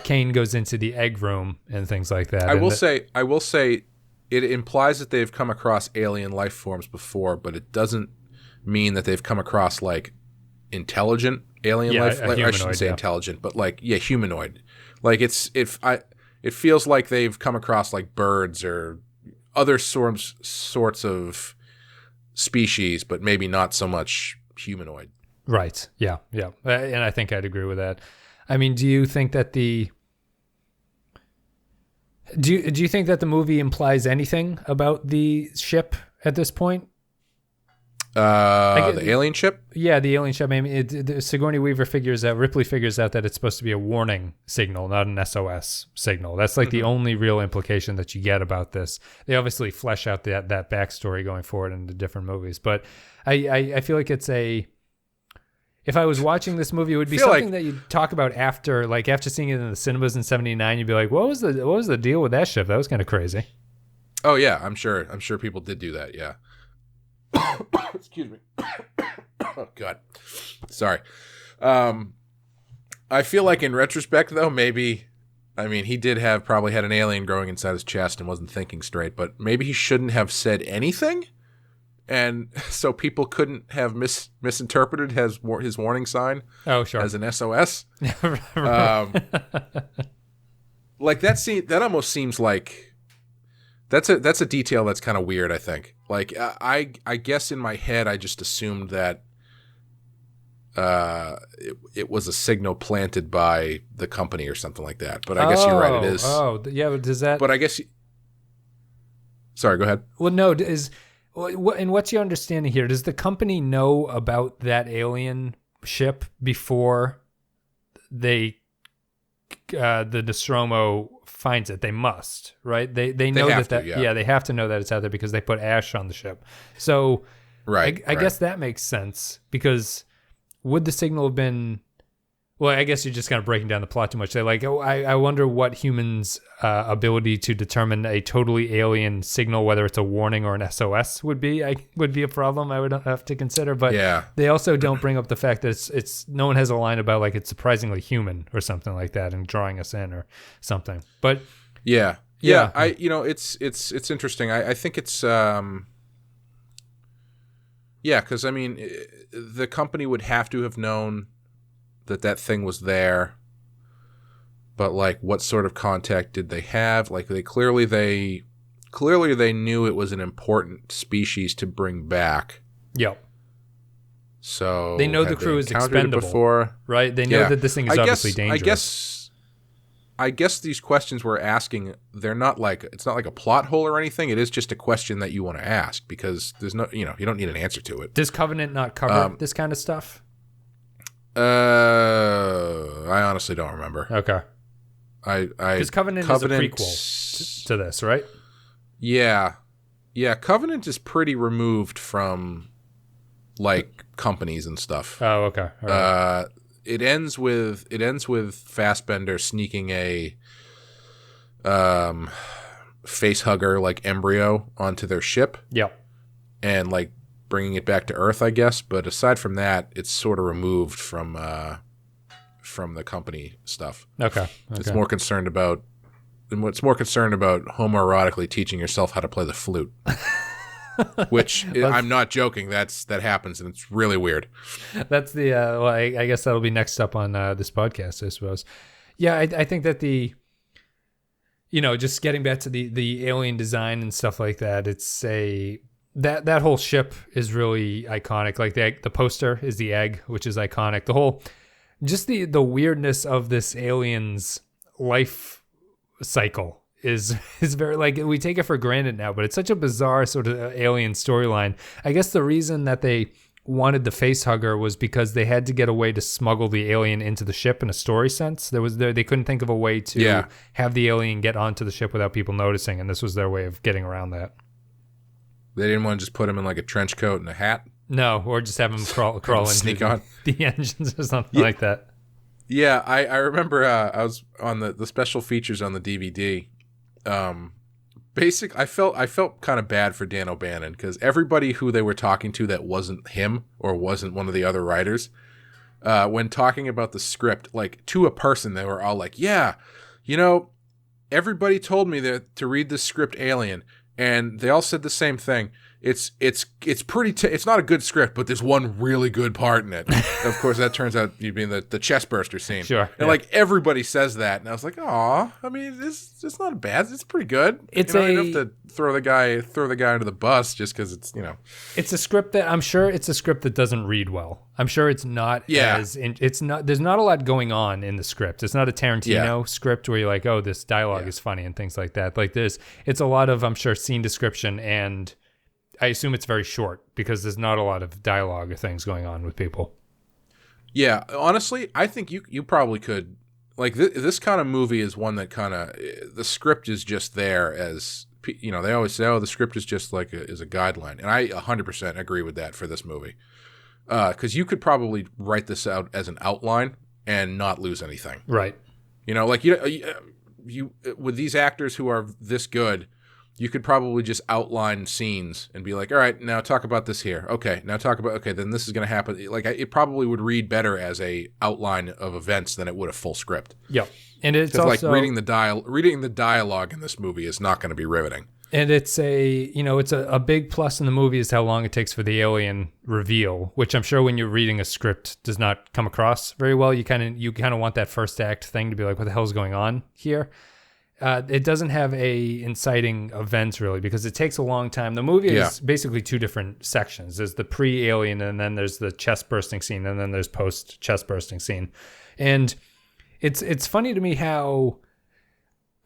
Kane goes into the egg room and things like that. I will say. It implies that they've come across alien life forms before, but it doesn't mean that they've come across like intelligent alien life. Like, I shouldn't say intelligent, but like humanoid. Like it feels like they've come across like birds or other sorts of species, but maybe not so much humanoid. Right. Yeah. Yeah. And I think I'd agree with that. I mean, do you think that Do you think that the movie implies anything about the ship at this point? The alien ship? Yeah, the alien ship. I mean, Sigourney Weaver Ripley figures out that it's supposed to be a warning signal, not an SOS signal. That's like the only real implication that you get about this. They obviously flesh out that backstory going forward in the different movies, but I feel like it's if I was watching this movie, it would be something that you'd talk about after seeing it in the cinemas in '79. You'd be like, "What was the deal with that ship? That was kind of crazy." Oh yeah, I'm sure people did do that. Yeah. Excuse me. Oh God, sorry. I feel like in retrospect, though, maybe, he probably had an alien growing inside his chest and wasn't thinking straight. But maybe he shouldn't have said anything. And so people couldn't have misinterpreted his warning sign as an SOS. Like that scene, that almost seems like that's a detail that's kind of weird, I think. Like I guess in my head I just assumed that it was a signal planted by the company or something like that. But I guess you're right, it is. Oh, yeah, but does that... But I guess... Sorry, go ahead. Well, no, and what's your understanding here? Does the company know about that alien ship before the Nostromo finds it? They must, right? They know that they have to know that it's out there because they put ash on the ship. So right, I guess that makes sense, because would the signal have been... Well, I guess you're just kind of breaking down the plot too much. They're like, I wonder what humans' ability to determine a totally alien signal, whether it's a warning or an SOS, would be a problem I would have to consider. But they also don't bring up the fact that it's no one has a line about like it's surprisingly human or something like that and drawing us in or something. But yeah. It's interesting. I think it's because the company would have to have known that thing was there, but like what sort of contact did they have? Like they clearly knew it was an important species to bring back. Yep. So they know the crew is expendable before, right? They know that this thing is obviously dangerous. I guess these questions we're asking, they're not like, it's not like a plot hole or anything. It is just a question that you want to ask because there's no, you don't need an answer to it. Does Covenant not cover this kind of stuff? I honestly don't remember. Okay. Because Covenant is a prequel to this, right? Yeah. Covenant is pretty removed from like companies and stuff. Oh, okay. All right. it ends with Fassbender sneaking a face hugger like embryo onto their ship. Yep. And like bringing it back to Earth, I guess. But aside from that, it's sort of removed from the company stuff. Okay. It's more concerned about homoerotically teaching yourself how to play the flute. Which I'm not joking. That happens, and it's really weird. That's the well, I guess that'll be next up on this podcast, I suppose. Yeah, I think that just getting back to the alien design and stuff like that, it's that whole ship is really iconic. Like the poster is the egg, which is iconic. The whole, just the weirdness of this alien's life cycle is very, like, we take it for granted now, but it's such a bizarre sort of alien storyline. I guess the reason that they wanted the face hugger was because they had to get a way to smuggle the alien into the ship in a story sense. They couldn't think of a way to have the alien get onto the ship without people noticing, and this was their way of getting around that. They didn't want to just put him in like a trench coat and a hat? No, or just have him crawl into sneak on the engines or something like that. Yeah, I remember I was on the special features on the DVD. I felt kind of bad for Dan O'Bannon, because everybody who they were talking to that wasn't him or wasn't one of the other writers, when talking about the script, like to a person, they were all like, yeah, everybody told me to read this script Alien, and they all said the same thing. It's pretty. It's not a good script, but there's one really good part in it. Of course, that turns out to be the chest burster scene. Sure, and like everybody says that, and I was like, "Aw, I mean, it's not bad. It's pretty good. You don't have to throw the guy under the bus just because it's It's a script that I'm sure it's a script that doesn't read well. I'm sure it's not. It's not. There's not a lot going on in the script. It's not a Tarantino script where you're like, oh, this dialogue is funny and things like that. Like it's a lot of, I'm sure, scene description, and I assume it's very short because there's not a lot of dialogue or things going on with people. Yeah, honestly, I think you probably could, like, this kind of movie is one that kind of, the script is just there as, they always say, oh, the script is just like is a guideline. And I 100% agree with that for this movie. Because you could probably write this out as an outline and not lose anything. Right. Like, you with these actors who are this good, you could probably just outline scenes and be like, all right, now talk about this here. Okay, now talk about, okay, then this is going to happen. Like, it probably would read better as a outline of events than it would a full script. Yep. And it's also, like, reading the dialogue in this movie is not going to be riveting. And it's a big plus in the movie is how long it takes for the alien reveal, which I'm sure when you're reading a script does not come across very well. You kind of want that first act thing to be like, what the hell's going on here? It doesn't have a inciting event really, because it takes a long time. The movie is basically two different sections. There's the pre-alien, and then there's the chest bursting scene, and then there's post chest bursting scene. And it's funny to me how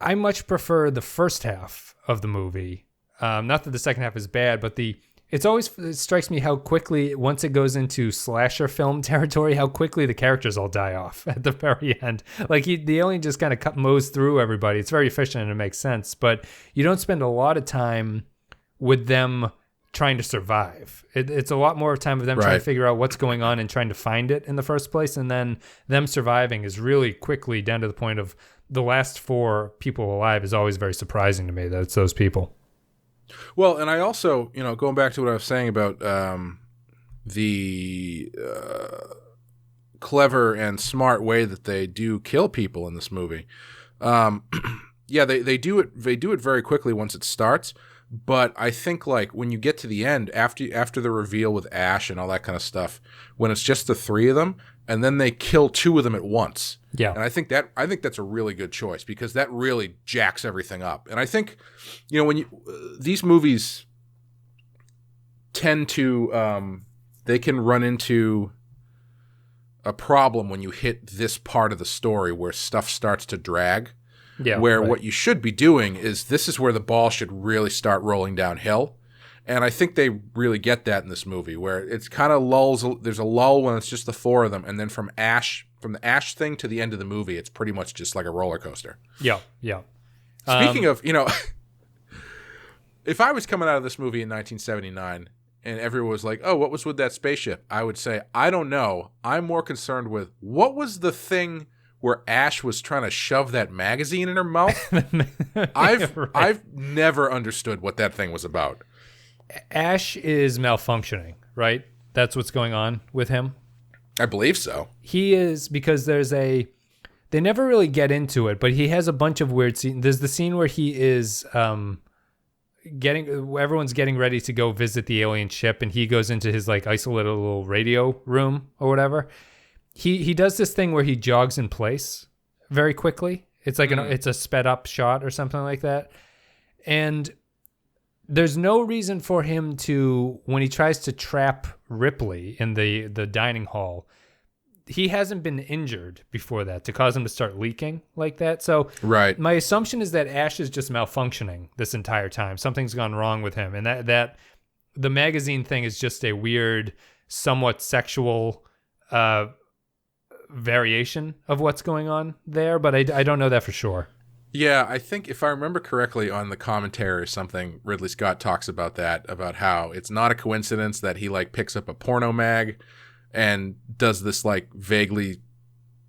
I much prefer the first half of the movie. Not that the second half is bad, but it strikes me how quickly, once it goes into slasher film territory, how quickly the characters all die off at the very end. Like, the alien just kind of mows through everybody. It's very efficient and it makes sense, but you don't spend a lot of time with them trying to survive. It's a lot more time with them trying to figure out what's going on and trying to find it in the first place, and then them surviving is really quickly down to the point of the last 4 people alive is always very surprising to me that it's those people. Well, and I also, going back to what I was saying about the clever and smart way that they do kill people in this movie. They do it very quickly once it starts. But I think, like, when you get to the end, after the reveal with Ash and all that kind of stuff, when it's just the 3 of them, and then they kill 2 of them at once. Yeah. And I think that's a really good choice, because that really jacks everything up. And I think, when these movies tend to, they can run into a problem when you hit this part of the story where stuff starts to drag. Yeah. Where what you should be doing is, this is where the ball should really start rolling downhill. And I think they really get that in this movie, where it's kind of lulls. There's a lull when it's just the 4 of them, and then from the Ash thing to the end of the movie, it's pretty much just like a roller coaster. Yeah, yeah. Speaking of, if I was coming out of this movie in 1979 and everyone was like, oh, what was with that spaceship? I would say, I don't know. I'm more concerned with what was the thing where Ash was trying to shove that magazine in her mouth? I've never understood what that thing was about. Ash is malfunctioning, right? That's what's going on with him. I believe so. He is, because they never really get into it, but he has a bunch of weird scenes. There's the scene where he is everyone's getting ready to go visit the alien ship, and he goes into his like isolated little radio room or whatever. He does this thing where he jogs in place very quickly. It's like it's a sped up shot or something like that. And there's no reason for him to, when he tries to trap Ripley in the dining hall, he hasn't been injured before that to cause him to start leaking like that. So right. My assumption is that Ash is just malfunctioning this entire time. Something's gone wrong with him. And that the magazine thing is just a weird, somewhat sexual variation of what's going on there. But I don't know that for sure. Yeah, I think if I remember correctly on the commentary or something, Ridley Scott talks about that, about how it's not a coincidence that he like picks up a porno mag and does this like vaguely,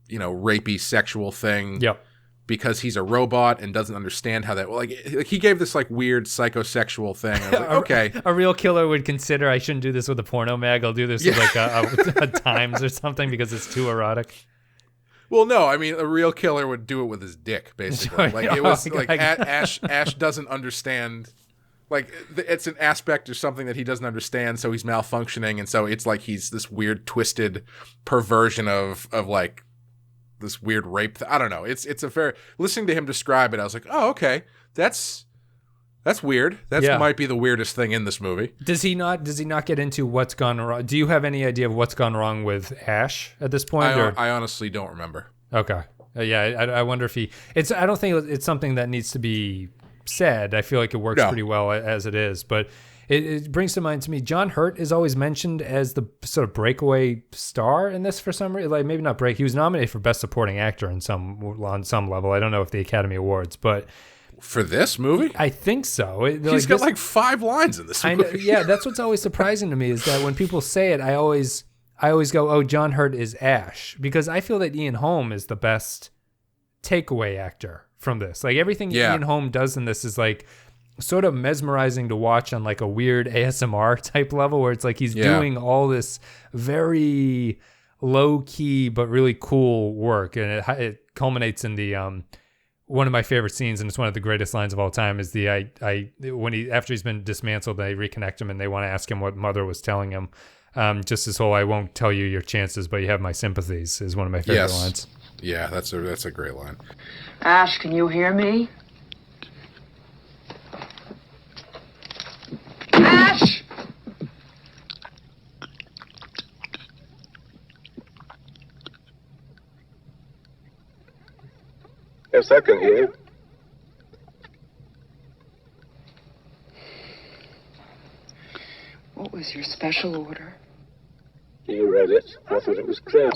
rapey sexual thing. Yep. Because he's a robot and doesn't understand how that, like he gave this like weird psychosexual thing. I was like, okay. A real killer would consider, I shouldn't do this with a porno mag. I'll do this with like a Times or something because it's too erotic. Well, no, I mean, a real killer would do it with his dick, basically. Sure. Like, it was like Ash doesn't understand. Like, it's an aspect or something that he doesn't understand, so he's malfunctioning, and so it's like he's this weird, twisted perversion of like this weird rape. I don't know. It's a very, listening to him describe it, I was like, oh, okay, that's weird. That might be the weirdest thing in this movie. Does he not get into what's gone wrong? Do you have any idea of what's gone wrong with Ash at this point? I honestly don't remember. Okay. I wonder if I don't think it's something that needs to be said. I feel like it works pretty well as it is, but it brings to mind to me, John Hurt is always mentioned as the sort of breakaway star in this for some reason. Like, maybe not break. He was nominated for Best Supporting Actor on some level. I don't know if the Academy Awards, but for this movie? I think so. He's got like 5 lines in this movie. Yeah, that's what's always surprising to me is that when people say it, I always go, oh, John Hurt is Ash. Because I feel that Ian Holm is the best takeaway actor from this. Like, everything Ian Holm does in this is like sort of mesmerizing to watch on like a weird ASMR type level where it's like he's doing all this very low-key but really cool work. And it culminates in the... one of my favorite scenes, and it's one of the greatest lines of all time, is after he's been dismantled, they reconnect him and they want to ask him what Mother was telling him. Just this whole, I won't tell you your chances, but you have my sympathies, is one of my favorite lines. Yeah, that's a great line. Ash, can you hear me? Ash! Yes, I can hear you. What was your special order? You read it. I thought it was clear.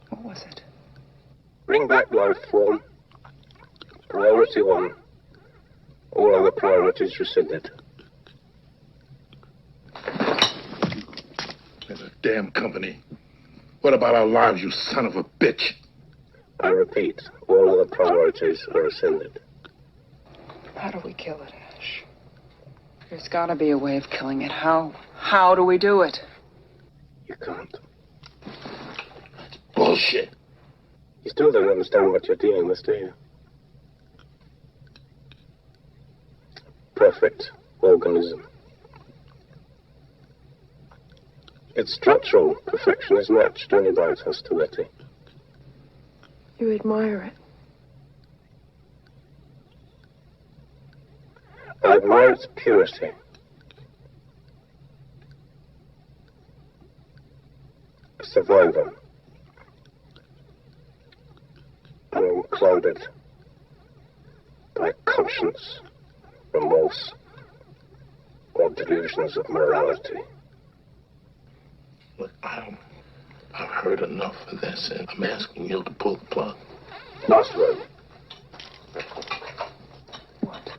What was it? Bring back life form. Priority 1. All other priorities rescinded. There's a damn company. What about our lives, you son of a bitch? I repeat, all other priorities are rescinded. How do we kill it, Ash? There's got to be a way of killing it. How? How do we do it? You can't. Bullshit. You still don't understand what you're dealing with, do you? Perfect organism. Its structural perfection is matched only by its hostility. You admire it. I admire its purity. A survivor. Unclouded by conscience, remorse, or delusions of morality. Look, I've heard enough of this, and I'm asking you to pull the plug. Last word. What?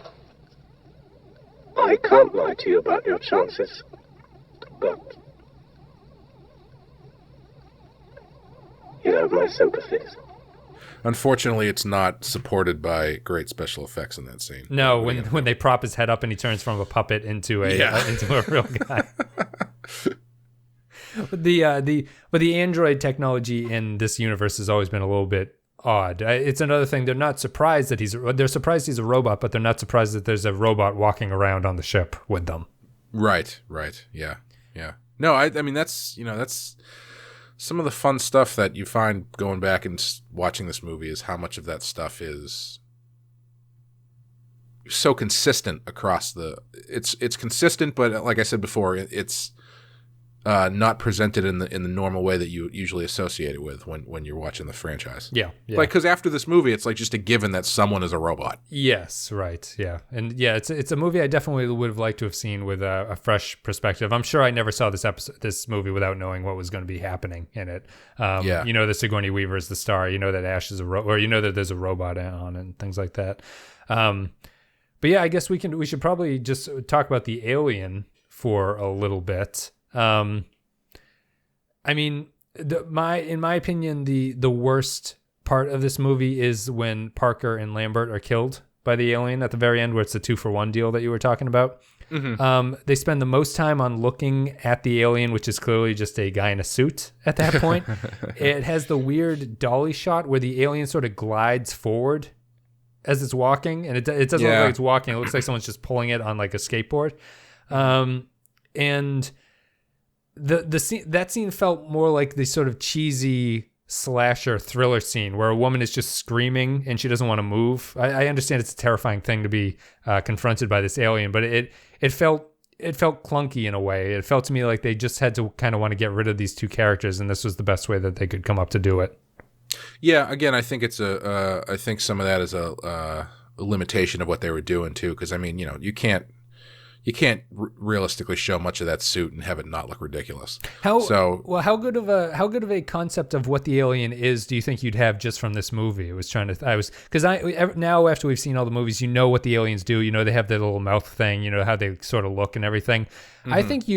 I can't lie to you about your chances, but you have my sympathies. Unfortunately, it's not supported by great special effects in that scene. No, when they prop his head up and he turns from a puppet into a real guy. But the android technology in this universe has always been a little bit odd. It's another thing. They're not surprised that they're surprised he's a robot, but they're not surprised that there's a robot walking around on the ship with them. Right. Yeah. No, I mean that's some of the fun stuff that you find going back and watching this movie is how much of that stuff is so consistent across it's consistent, but like I said before, it's not presented in the normal way that you usually associate it with when you're watching the franchise. Yeah. Like, because after this movie, it's like just a given that someone is a robot. Yes, right. Yeah. And yeah, it's a movie I definitely would have liked to have seen with a fresh perspective. I'm sure I never saw this movie without knowing what was going to be happening in it. You know that Sigourney Weaver is the star. You know that Ash is or you know that there's a robot on and things like that. But yeah, I guess we should probably just talk about the alien for a little bit. I mean, in my opinion, the worst part of this movie is when Parker and Lambert are killed by the alien at the very end, where it's the 2-for-1 deal that you were talking about. Mm-hmm. They spend the most time on looking at the alien, which is clearly just a guy in a suit at that point. It has the weird dolly shot where the alien sort of glides forward as it's walking, and it doesn't look like it's walking. It looks like someone's just pulling it on like a skateboard. And the scene, that scene felt more like the sort of cheesy slasher thriller scene where a woman is just screaming and she doesn't want to move. I understand it's a terrifying thing to be confronted by this alien, but it felt clunky in a way. It felt to me like they just had to kind of want to get rid of these two characters, and this was the best way that they could come up to do it. Yeah, again, I think I think some of that is a limitation of what they were doing too, because I mean, you can't realistically show much of that suit and have it not look ridiculous. How good of a concept of what the alien is do you think you'd have just from this movie? Now after we've seen all the movies, you know what the aliens do. You know they have their little mouth thing. You know how they sort of look and everything. Mm-hmm. I think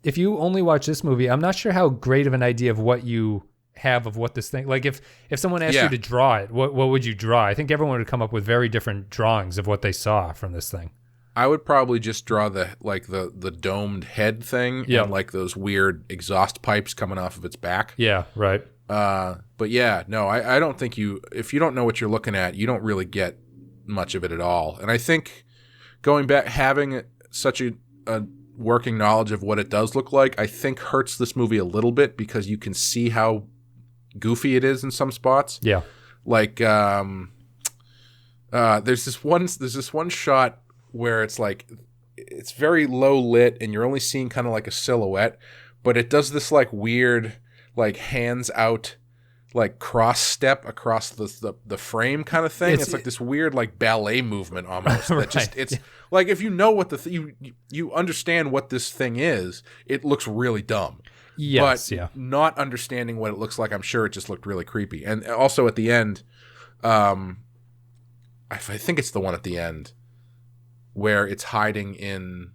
if you only watch this movie, I'm not sure how great of an idea of what you have of what this thing, like if someone asked you to draw it, what would you draw? I think everyone would come up with very different drawings of what they saw from this thing. I would probably just draw the domed head thing and like those weird exhaust pipes coming off of its back. Yeah, right. But yeah, no, I don't think if you don't know what you're looking at, you don't really get much of it at all. And I think going back, having such a working knowledge of what it does look like, I think hurts this movie a little bit because you can see how goofy it is in some spots. Yeah. Like, there's this one shot where it's like, it's very low lit and you're only seeing kind of like a silhouette, but it does this like weird, like hands out, like cross step across the frame kind of thing. It's like this weird like ballet movement almost. That just like if you know what you understand what this thing is, it looks really dumb. Yes, but not understanding what it looks like, I'm sure it just looked really creepy. And also at the end, I think it's the one at the end where it's hiding in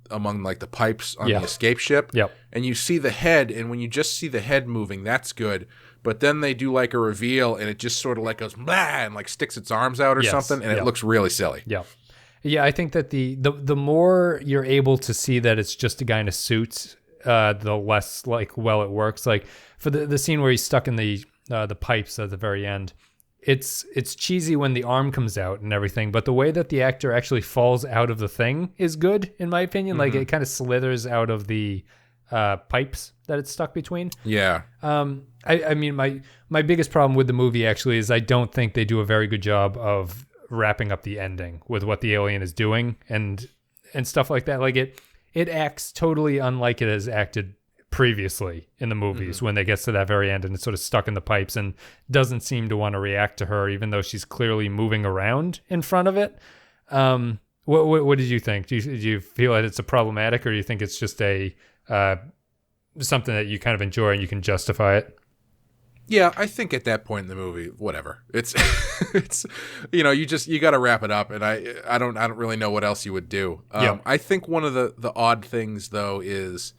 among like the pipes on the escape ship. Yep. And you see the head, and when you just see the head moving, that's good. But then they do like a reveal and it just sort of like goes blah and like sticks its arms out or something, and it looks really silly. Yeah. Yeah, I think that the more you're able to see that it's just a guy in a suit, the less like well it works. Like for the scene where he's stuck in the pipes at the very end, it's cheesy when the arm comes out and everything, but the way that the actor actually falls out of the thing is good in my opinion. Mm-hmm. Like it kind of slithers out of the pipes that it's stuck between. Yeah. I mean my biggest problem with the movie actually is I don't think they do a very good job of wrapping up the ending with what the alien is doing and stuff like that. Like it acts totally unlike it has acted previously in the movies when they get to that very end and it's sort of stuck in the pipes and doesn't seem to want to react to her even though she's clearly moving around in front of it. What did you think? Do you feel that it's a problematic, or do you think it's just a something that you kind of enjoy and you can justify it? Yeah, I think at that point in the movie, whatever. It's it's you got to wrap it up, and I don't really know what else you would do. I think one of the odd things though is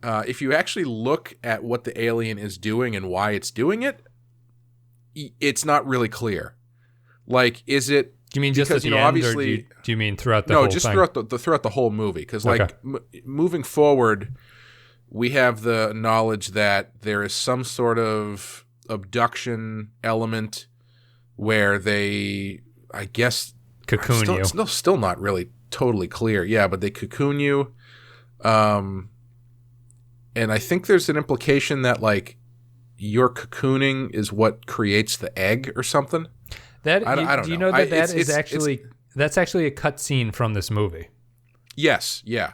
if you actually look at what the alien is doing and why it's doing it, it's not really clear. Like, is it? Do you mean just because, at the end, obviously, or do you mean throughout the whole thing? No, just throughout the whole movie. Because moving forward, we have the knowledge that there is some sort of abduction element where they, I guess, cocoon you. It's still not really totally clear. Yeah, but they cocoon you. And I think there's an implication that, like, your cocooning is what creates the egg or something. I don't know. Do you know that that's actually a cut scene from this movie? Yes. Yeah.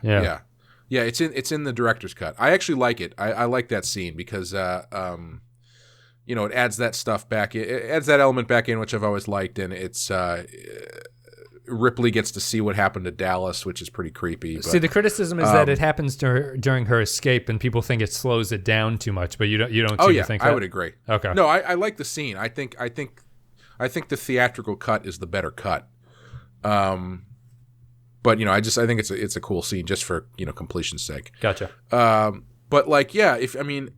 It's in the director's cut. I actually like it. I like that scene because it adds that stuff back. It adds that element back in, which I've always liked, and it's Ripley gets to see what happened to Dallas, which is pretty creepy. But, see, the criticism is that it happens during her escape, and people think it slows it down too much. But you don't seem to think that? I would agree. Okay. No, I like the scene. I think the theatrical cut is the better cut. But I think it's a cool scene just for completion's sake. Gotcha. But like, yeah,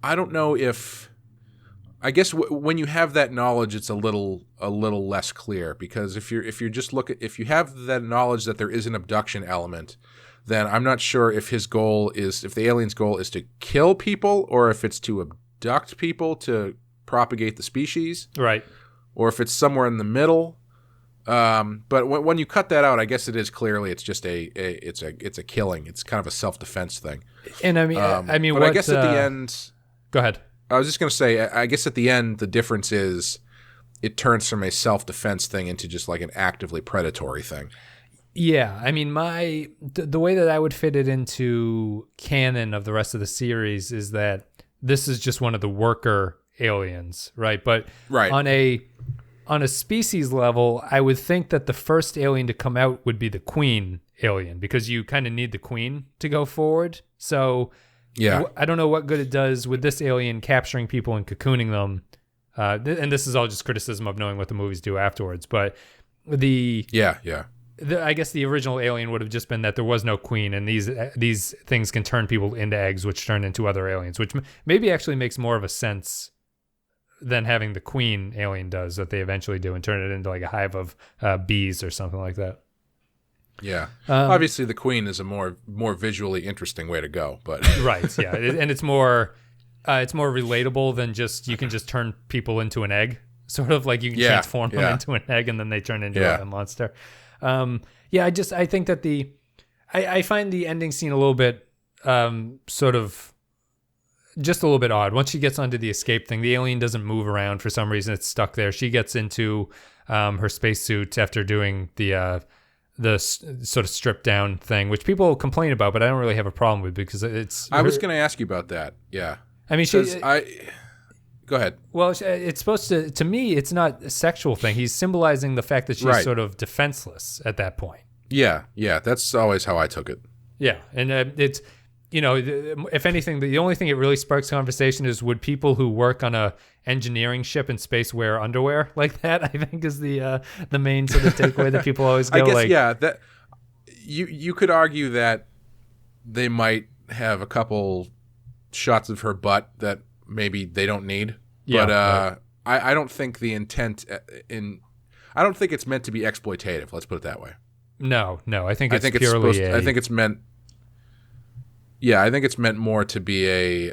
I don't know if. I guess when you have that knowledge, it's a little less clear, because if you have that knowledge that there is an abduction element, then I'm not sure if the alien's goal is to kill people or if it's to abduct people to propagate the species, right? Or if it's somewhere in the middle. But when you cut that out, I guess it is clearly it's just it's a killing. It's kind of a self-defense thing. And but I guess at the end, go ahead. I was just going to say, I guess at the end, the difference is it turns from a self-defense thing into just like an actively predatory thing. Yeah. The way that I would fit it into canon of the rest of the series is that this is just one of the worker aliens, right? But on a species level, I would think that the first alien to come out would be the queen alien, because you kind of need the queen to go forward. So... yeah, I don't know what good it does with this alien capturing people and cocooning them. And this is all just criticism of knowing what the movies do afterwards. But I guess the original alien would have just been that there was no queen, and these things can turn people into eggs, which turn into other aliens, which maybe actually makes more of a sense than having the queen alien does, that they eventually do, and turn it into like a hive of bees or something like that. Yeah, obviously the queen is a more visually interesting way to go, but right, yeah, and it's more relatable than you can just turn people into an egg, sort of like you can transform them into an egg and then they turn into a monster. I think that I find the ending scene a little bit sort of just a little bit odd. Once she gets onto the escape thing, the alien doesn't move around for some reason; it's stuck there. She gets into her spacesuit after doing the sort of stripped down thing, which people complain about, but I don't really have a problem with, because it's... I was going to ask you about that. Yeah. Go ahead. Well, it's supposed to me, it's not a sexual thing. He's symbolizing the fact that she's sort of defenseless at that point. Yeah. That's always how I took it. Yeah. And it's, if anything, the only thing it really sparks conversation is, would people who work on a engineering ship in space wear underwear like that? I think is the main sort of takeaway that people always go. I guess, that you could argue that they might have a couple shots of her butt that maybe they don't need. Yeah, but I don't think the intent I don't think it's meant to be exploitative. Let's put it that way. No, I think it's purely I think it's meant. Yeah, I think it's meant more to be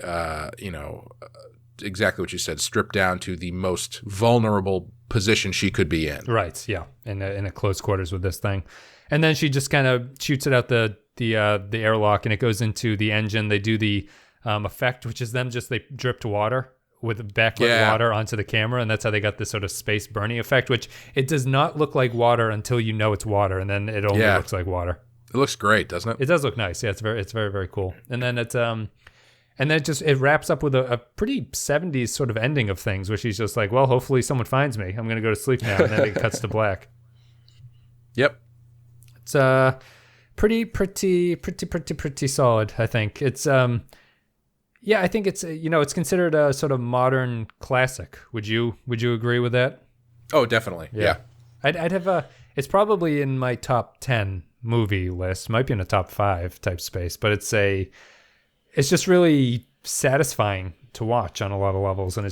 exactly what you said, stripped down to the most vulnerable position she could be in. Right, yeah, in a close quarters with this thing. And then she just kind of shoots it out the airlock, and it goes into the engine. They do the effect, which is them they dripped water with backlit water onto the camera, and that's how they got this sort of space burning effect, which it does not look like water until you know it's water, and then it only looks like water. It looks great, doesn't it? It does look nice. Yeah, it's very, very cool. And then it wraps up with a pretty 70s sort of ending of things, where she's just like, well, hopefully someone finds me. I'm going to go to sleep now. And then it cuts to black. Yep. It's pretty solid, I think. It's I think it's it's considered a sort of modern classic. Would you agree with that? Oh, definitely. Yeah. I'd have it's probably in my top 10 movie list. Might be in a top 5 type space, but it's just really satisfying to watch on a lot of levels, and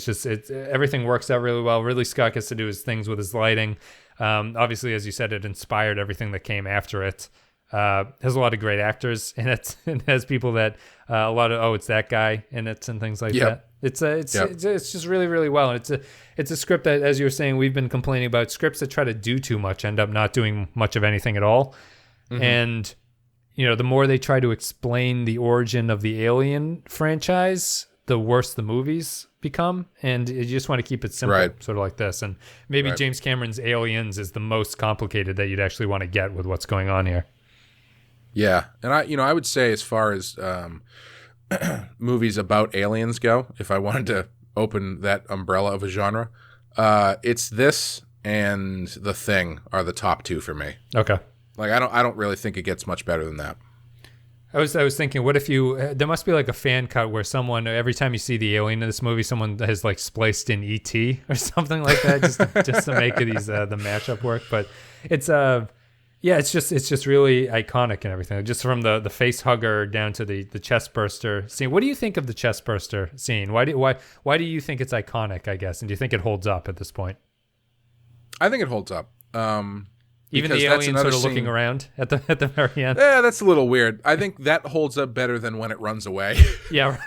everything works out really well. Ridley Scott gets to do his things with his lighting. Obviously, as you said, it inspired everything that came after it. Has a lot of great actors in it, and has people that a lot of it's that guy in it and things like that. It's just really, really well, and it's a script that, as you were saying, we've been complaining about. Scripts that try to do too much end up not doing much of anything at all. Mm-hmm. And the more they try to explain the origin of the Alien franchise, the worse the movies become, and you just want to keep it simple, sort of like this. And maybe James Cameron's Aliens is the most complicated that you'd actually want to get with what's going on here. Yeah, and I would say, as far as movies about aliens go, if I wanted to open that umbrella of a genre, it's this and The Thing are the top 2 for me. Okay. Like, I don't really think it gets much better than that. I was thinking, what if there must be like a fan cut where someone, every time you see the alien in this movie, someone has like spliced in E.T. or something like that, just to make these the mashup work. But it's it's just really iconic and everything. Just from the face hugger down to the chest burster scene. What do you think of the chest burster scene? Why do you think it's iconic, I guess? And do you think it holds up at this point? I think it holds up. Even the alien sort of looking around at the very end. Yeah, that's a little weird. I think that holds up better than when it runs away. Yeah.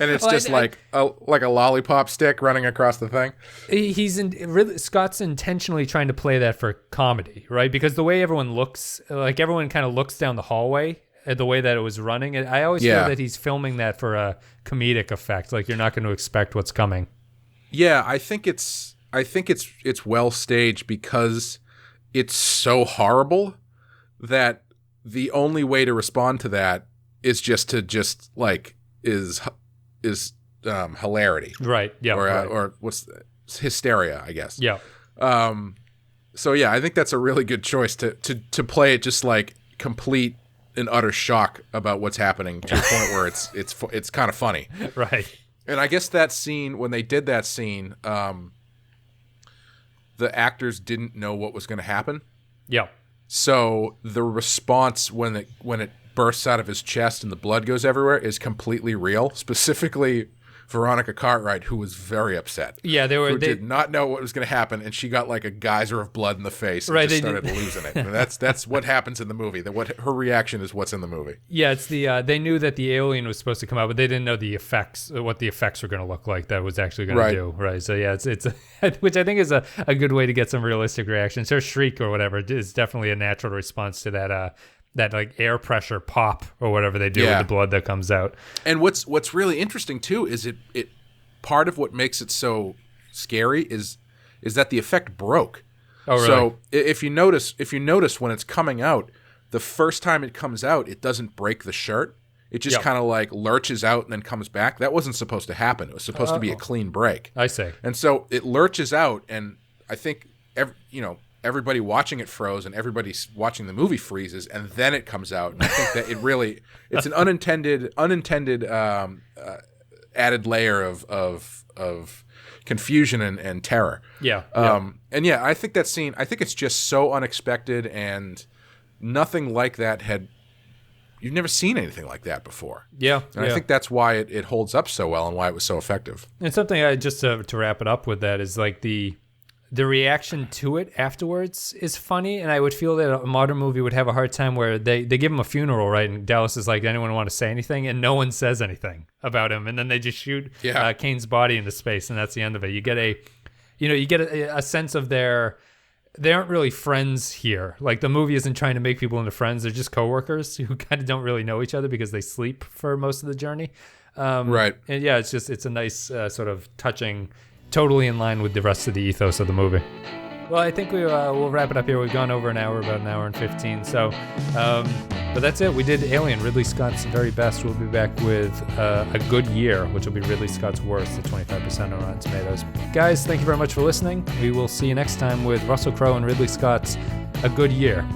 And it's like a lollipop stick running across the thing. Scott's intentionally trying to play that for comedy, right? Because the way everyone looks, like everyone kind of looks down the hallway at the way that it was running. I always feel that he's filming that for a comedic effect. Like, you're not going to expect what's coming. Yeah, I think it's well staged because it's so horrible that the only way to respond to that is hilarity. Right. Yeah. Or what's hysteria, I guess. Yeah. So yeah, I think that's a really good choice to play it just like complete and utter shock about what's happening to a point where it's kind of funny. Right. And I guess that scene, when they did that scene, the actors didn't know what was going to happen. Yeah. So the response when it bursts out of his chest and the blood goes everywhere is completely real. Specifically, Veronica Cartwright, who was very upset. Yeah, they did not know what was going to happen, and she got like a geyser of blood in the face and just started losing it. And that's what happens in the movie. Her reaction is what's in the movie. Yeah, it's they knew that the alien was supposed to come out, but they didn't know what the effects were going to look like that was actually going to do. Right. So yeah, it's which I think is a good way to get some realistic reactions. Her shriek or whatever is definitely a natural response to that like air pressure pop or whatever they do with the blood that comes out. And what's really interesting too is it part of what makes it so scary is that the effect broke. Oh, really? So if you notice when it's coming out, the first time it comes out, it doesn't break the shirt. It just kind of like lurches out and then comes back. That wasn't supposed to happen. It was supposed to be a clean break. I see. And so it lurches out, and I think everybody watching it froze, and everybody watching the movie freezes, and then it comes out. And I think that it's an unintended added layer of confusion and terror. Yeah. And yeah, I think that scene, I think it's just so unexpected, and nothing like that you've never seen anything like that before. Yeah. And I think that's why it holds up so well and why it was so effective. And something just to wrap it up with that is like the reaction to it afterwards is funny, and I would feel that a modern movie would have a hard time where they give him a funeral, right? And Dallas is like, anyone want to say anything? And no one says anything about him, and then they just shoot Kane's body into space, and that's the end of it. You get a sense of they aren't really friends here. Like, the movie isn't trying to make people into friends. They're just coworkers who kind of don't really know each other because they sleep for most of the journey. Right. And yeah, it's a nice sort of touching, totally in line with the rest of the ethos of the movie. Well, I think we'll wrap it up here. We've gone over about an hour and 15. So, but that's it. We did Alien, Ridley Scott's very best. We'll be back with A Good Year, which will be Ridley Scott's worst at 25% on Rotten Tomatoes. Guys, thank you very much for listening. We will see you next time with Russell Crowe and Ridley Scott's A Good Year.